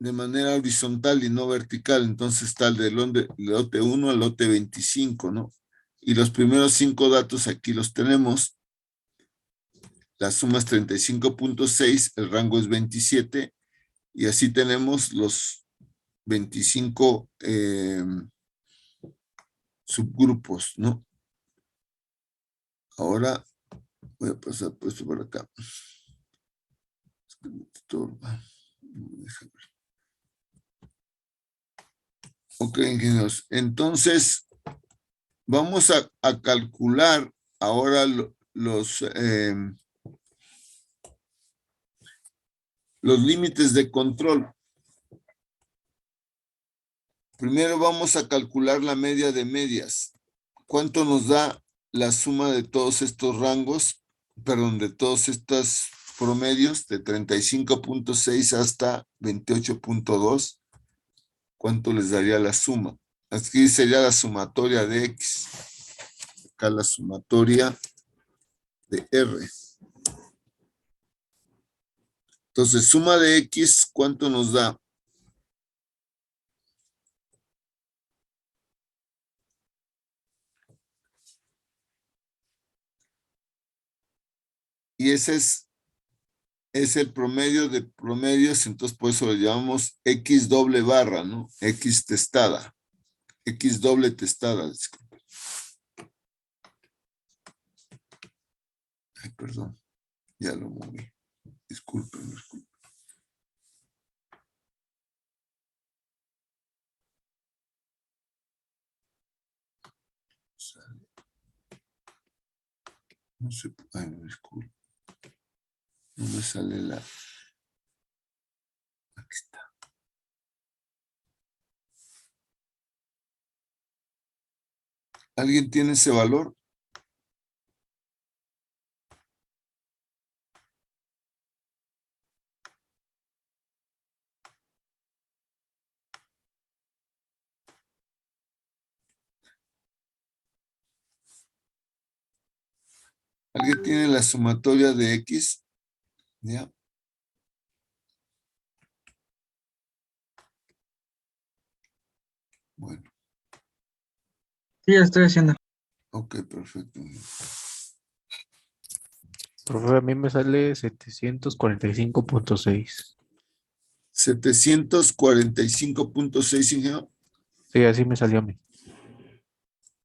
de manera horizontal y no vertical. Entonces está el del lote 1 al lote 25, ¿no? Y los primeros 5 datos aquí los tenemos. La suma es 35.6, el rango es 27, y así tenemos los 25 subgrupos, ¿no? Ahora voy a pasar por esto por acá. Ok, ingenieros. Entonces, vamos a calcular ahora los límites de control. Primero vamos a calcular la media de medias. ¿Cuánto nos da la suma de todos estos rangos? Perdón, de todos estos promedios, de 35.6 hasta 28.2. ¿Cuánto les daría la suma? Aquí sería la sumatoria de X. Acá la sumatoria de R. Entonces, suma de X, ¿cuánto nos da? y ese es el promedio de promedios, entonces por eso le llamamos X doble barra, ¿no? X testada. X doble testada, disculpe. Ay, perdón, ya lo moví. Disculpen. No sé, ay, no, disculpe. No me sale la... Aquí está. ¿Alguien tiene ese valor? ¿Alguien tiene la sumatoria de X? ¿Ya? Bueno. Sí, ya estoy haciendo. Ok, perfecto. Profe, a mí me sale 745.6. 745.6, ingeniero. Sí, así me salió a mí.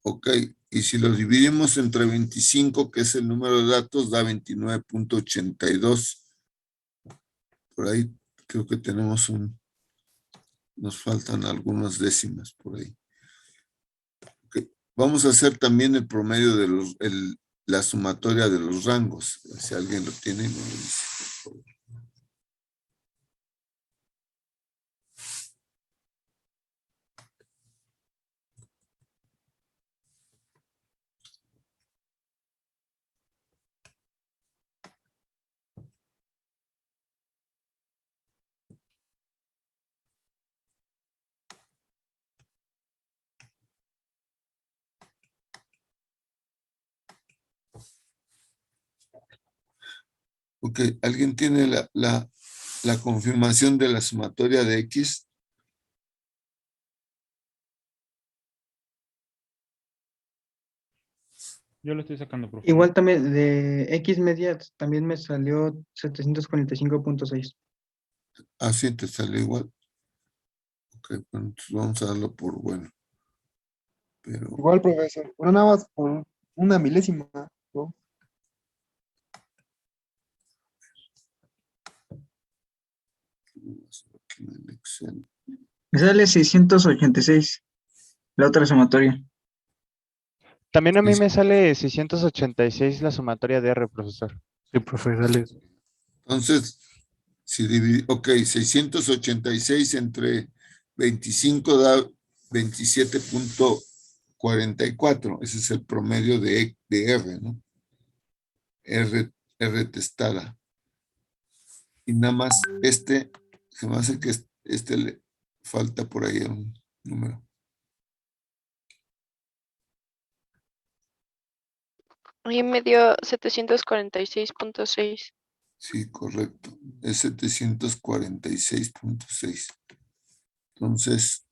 Ok, y si lo dividimos entre 25, que es el número de datos, da 29.82. Por ahí creo que tenemos nos faltan algunas décimas por ahí. Okay. Vamos a hacer también el promedio de la sumatoria de los rangos. Si alguien lo tiene, me lo dice, por favor. Ok, ¿alguien tiene la confirmación de la sumatoria de X? Yo lo estoy sacando, profe. Igual también de X media también me salió 745.6. Ah, sí, te sale igual. Ok, bueno, entonces vamos a darlo por bueno. Pero... Igual, profesor, pero nada más por una milésima, ¿no? Aquí en el Excel. Me sale 686, la otra sumatoria. También a mí me sale 686 la sumatoria de R, profesor. Sí, profe, sale eso. Entonces, si ok, 686 entre 25 da 27.44. Ese es el promedio de R, ¿no? R testada. Y nada más se me hace que le falta por ahí un número. A mí me dio 746.6. Sí, correcto. Es 746.6. Entonces,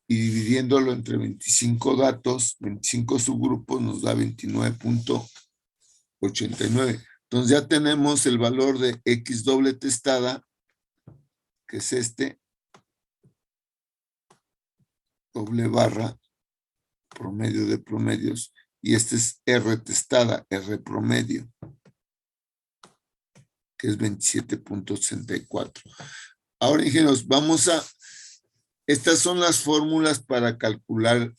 y dividiéndolo entre 25 datos, 25 subgrupos, nos da 29.89. Entonces ya tenemos el valor de X doble testada, que es doble barra, promedio de promedios, y este es R testada, R promedio, que es 27.64. Ahora, ingenieros, estas son las fórmulas para calcular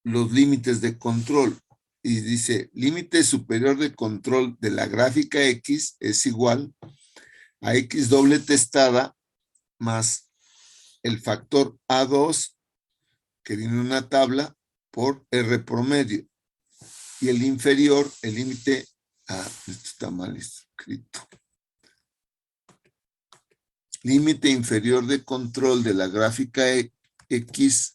los límites de control. Y dice, límite superior de control de la gráfica X es igual a X doble testada más el factor A2, que viene en una tabla, por R promedio. Y el inferior, el límite, esto está mal escrito. Límite inferior de control de la gráfica X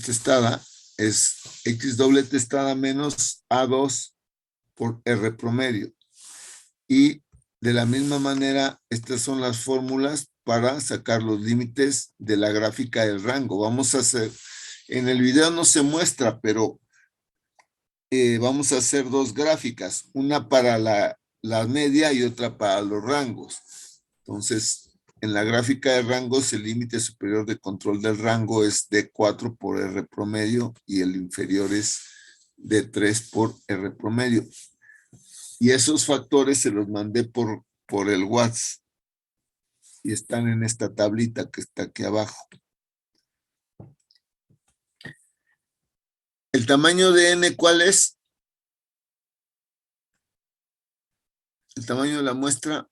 testada es X doble testada menos A2 por R promedio. Y de la misma manera, estas son las fórmulas para sacar los límites de la gráfica del rango. Vamos a hacer En el video no se muestra, pero vamos a hacer dos gráficas, una para la media y otra para los rangos. Entonces, en la gráfica de rangos, el límite superior de control del rango es D4 por R promedio y el inferior es D3 por R promedio. Y esos factores se los mandé por el WhatsApp y están en esta tablita que está aquí abajo. ¿El tamaño de N cuál es? El tamaño de la muestra.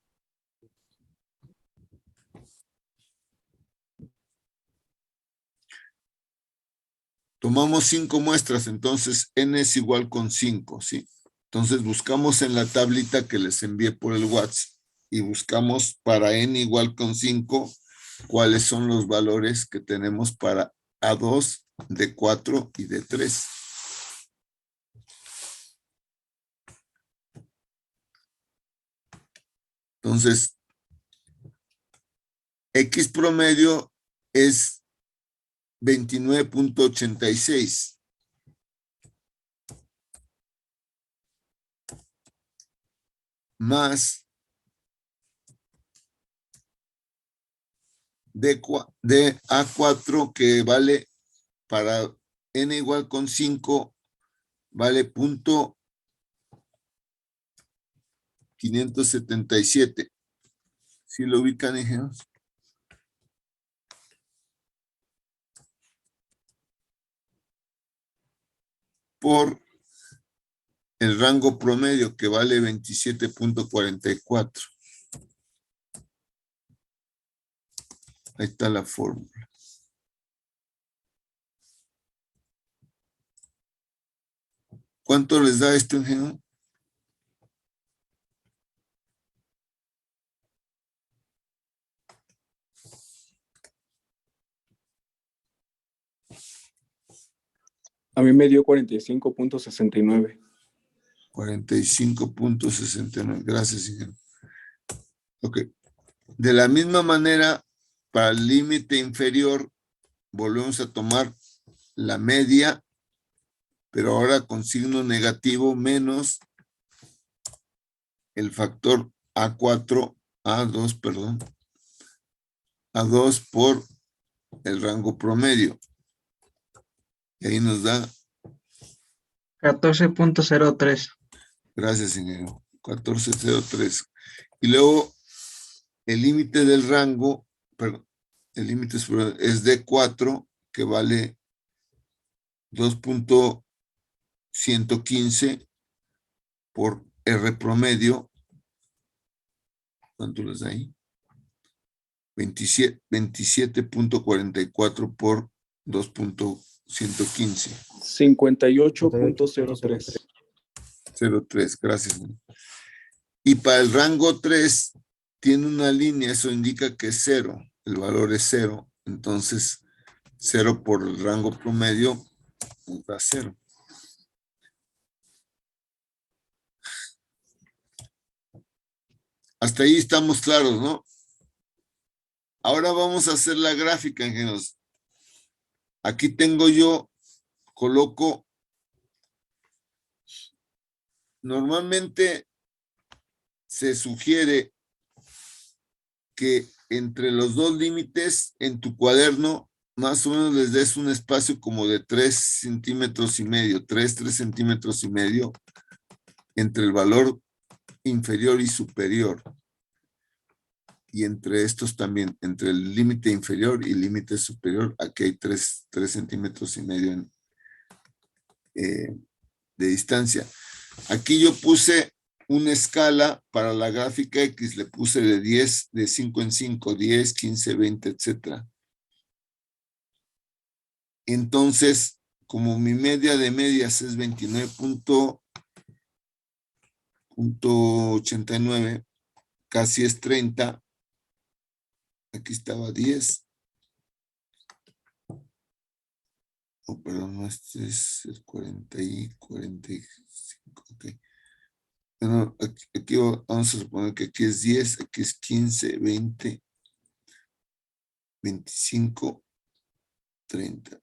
Tomamos 5 muestras, entonces N es igual con 5, ¿sí? Entonces buscamos en la tablita que les envié por el WhatsApp y buscamos para N igual con 5 cuáles son los valores que tenemos para A2, D4 y D3. Entonces, X promedio es 29.86. Más de A4 que vale para N igual con 5, vale punto 577. ¿Sí lo ubican, ingenieros? Por el rango promedio que vale 27.44. Ahí está la fórmula. ¿Cuánto les da esto, ingeniero? A mí me dio 45.69. 45.69. Gracias, ingeniero. Ok. De la misma manera, para el límite inferior, volvemos a tomar la media, pero ahora con signo negativo menos el factor A2, perdón, A2 por el rango promedio. Y ahí nos da 14.03. Gracias, ingeniero. 14.03. Y luego el límite del rango, perdón, el límite es D4, que vale 2.115 por R promedio. ¿Cuánto les da ahí? 27.44 por 2.115. 58.03. 03, gracias. Y para el rango 3 tiene una línea, eso indica que es 0, el valor es 0, entonces 0 por el rango promedio nos da 0. Hasta ahí estamos claros, ¿no? Ahora vamos a hacer la gráfica, ingenieros. Aquí tengo yo, coloco, normalmente se sugiere que entre los dos límites en tu cuaderno más o menos les des un espacio como de 3 centímetros y medio, 3 centímetros y medio entre el valor inferior y superior. Y entre estos también, entre el límite inferior y límite superior, aquí hay 3 centímetros y medio de distancia. Aquí yo puse una escala para la gráfica X, le puse de 10, de 5 en 5, 10, 15, 20, etcétera. Entonces, como mi media de medias es 29.89, casi es 30. Aquí estaba 10. Oh, perdón, no, este es el 40 y 45, ok. Bueno, aquí vamos a suponer que aquí es 10, aquí es 15, 20, 25, 30.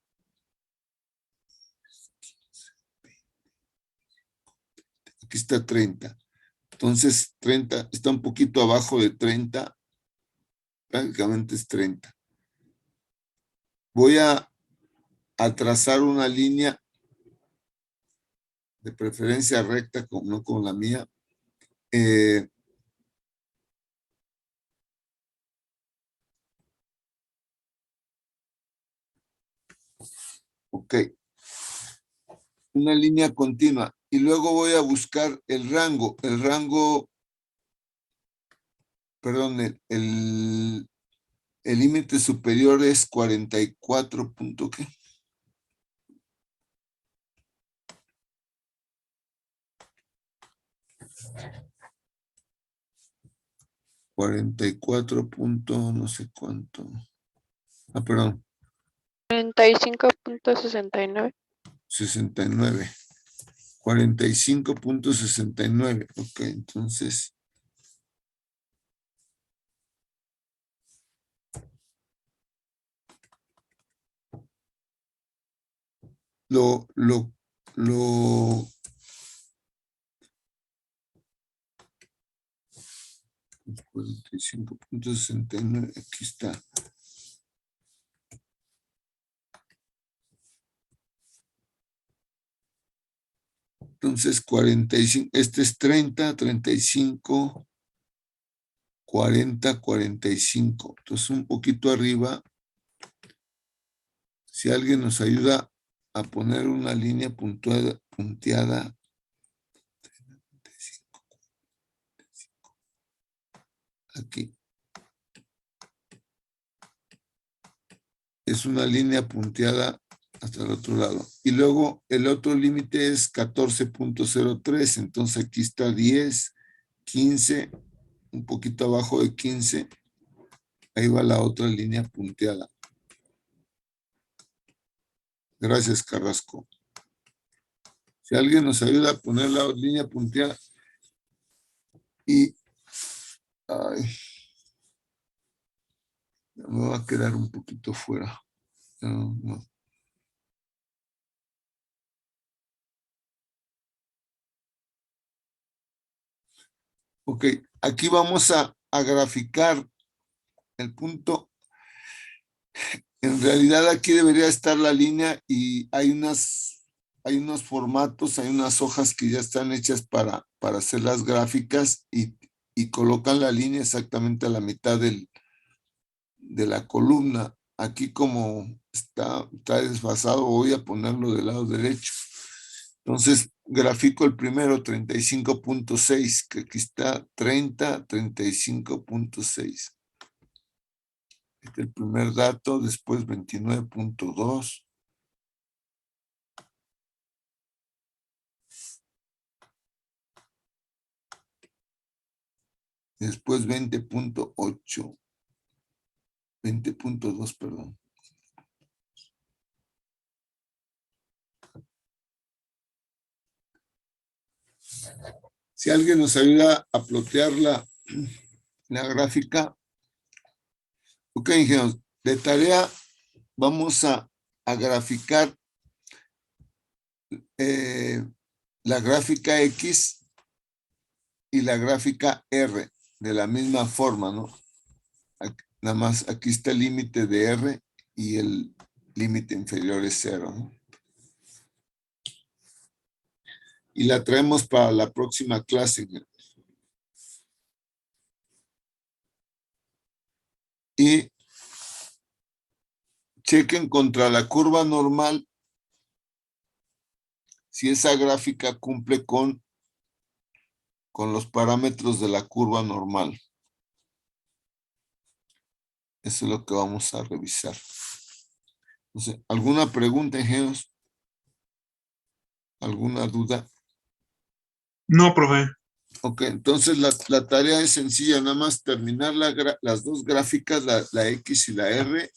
Aquí está 30. Entonces, 30 está un poquito abajo de 30. Prácticamente es 30. Voy a trazar una línea de preferencia recta, no con la mía. Ok. Una línea continua. Y luego voy a buscar el rango. El rango, perdón, el límite superior es 44 punto, ¿qué? 44 punto no sé cuánto. Ah, perdón. 45.69. 69. 45.69. Ok, entonces. Lo 45.69, aquí está. Entonces, 45, este es 30, 35, 40, 45. Entonces, un poquito arriba. Si alguien nos ayuda a poner una línea punteada. Aquí. Es una línea punteada hasta el otro lado. Y luego el otro límite es 14.03. Entonces aquí está 10, 15, un poquito abajo de 15. Ahí va la otra línea punteada. Gracias, Carrasco. Si alguien nos ayuda a poner la línea punteada. Y ay, me va a quedar un poquito fuera. No. Ok, aquí vamos a graficar el punto. En realidad aquí debería estar la línea y hay unos formatos, hay unas hojas que ya están hechas para hacer las gráficas y colocan la línea exactamente a la mitad de la columna. Aquí como está desfasado, voy a ponerlo del lado derecho. Entonces, grafico el primero, 35.6, que aquí está 30, 35.6. Este es el primer dato, después 29.2. Después 20.8. 20.2, perdón. Si alguien nos ayuda a plotear la gráfica. Ok, ingenieros, de tarea vamos a graficar la gráfica X y la gráfica R de la misma forma, ¿no? Nada más aquí está el límite de R y el límite inferior es 0, ¿no? Y la traemos para la próxima clase. Y chequen contra la curva normal si esa gráfica cumple con los parámetros de la curva normal. Eso es lo que vamos a revisar. Entonces, ¿alguna pregunta, ingenieros? ¿Alguna duda? No, profe. Ok, entonces la tarea es sencilla, nada más terminar las dos gráficas, la X y la R,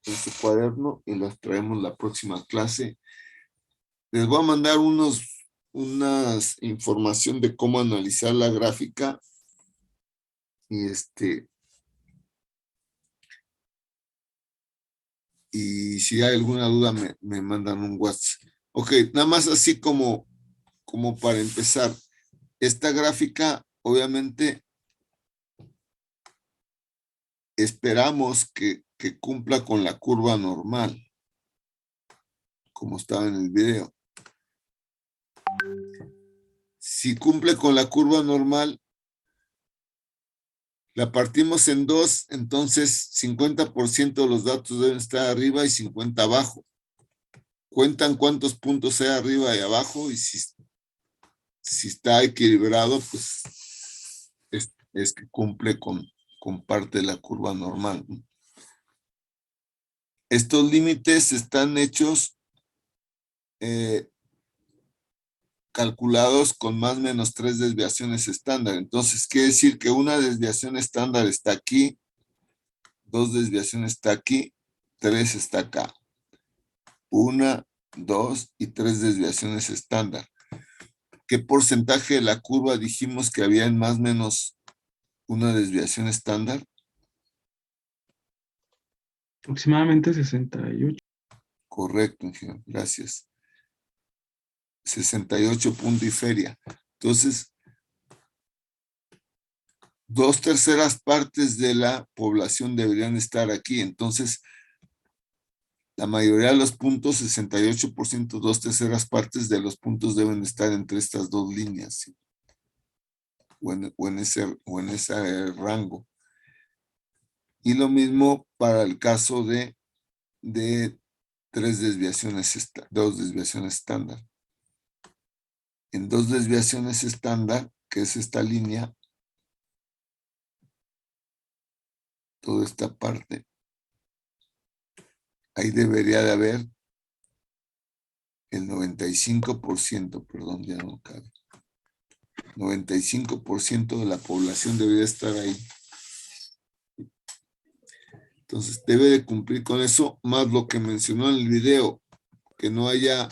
en su cuaderno y las traemos la próxima clase. Les voy a mandar unas información de cómo analizar la gráfica y si hay alguna duda me mandan un WhatsApp. Ok, nada más así como para empezar. esta gráfica, obviamente, esperamos que cumpla con la curva normal, como estaba en el video. Si cumple con la curva normal, la partimos en dos, entonces 50% de los datos deben estar arriba y 50 abajo. Cuentan cuántos puntos hay arriba y abajo, y si está equilibrado, pues es que cumple con parte de la curva normal. Estos límites están hechos calculados con más o menos 3 desviaciones estándar. Entonces, quiere decir que una desviación estándar está aquí, 2 desviaciones está aquí, 3 está acá. 1, 2 y 3 desviaciones estándar. ¿Qué porcentaje de la curva dijimos que había en más o menos una desviación estándar? Aproximadamente 68. Correcto, ingeniero. Gracias. 68 punto y feria. Entonces, 2/3 partes de la población deberían estar aquí. Entonces, la mayoría de los puntos, 68%, 2/3 partes de los puntos deben estar entre estas dos líneas, ¿sí? o en ese rango. Y lo mismo para el caso de 2 desviaciones estándar. En 2 desviaciones estándar, que es esta línea, toda esta parte, ahí debería de haber el 95%, perdón, ya no cabe. 95% de la población debería estar ahí. Entonces, debe de cumplir con eso, más lo que mencionó en el video, que no haya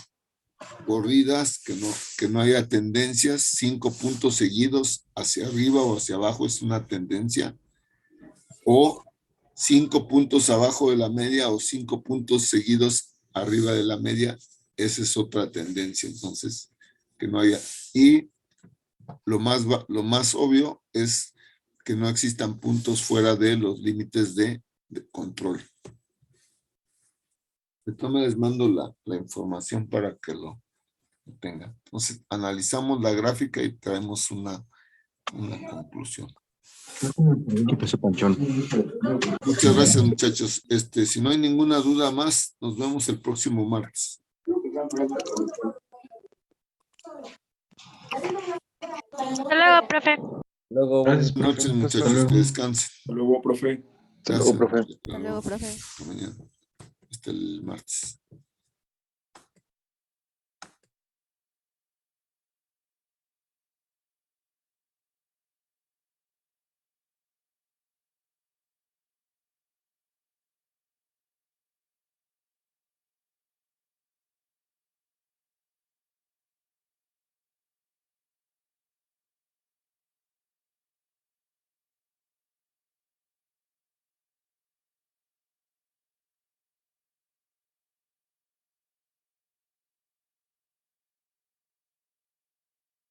corridas, que no haya tendencias, 5 puntos seguidos hacia arriba o hacia abajo es una tendencia, o 5 puntos abajo de la media o 5 puntos seguidos arriba de la media, esa es otra tendencia. Entonces, que no haya. Y lo más obvio es que no existan puntos fuera de los límites de control. Entonces les mando la información para que lo tengan. Entonces, analizamos la gráfica y traemos una conclusión. ¿Qué pasó, Panchón? Muchas gracias, muchachos. Si no hay ninguna duda más, nos vemos el próximo martes. Hasta luego, profe. Luego, Buenas noches, muchachos. Que descansen. Hasta luego, profe. Hasta luego, profe. Hasta Hasta luego, profe. Hasta mañana. Hasta el martes.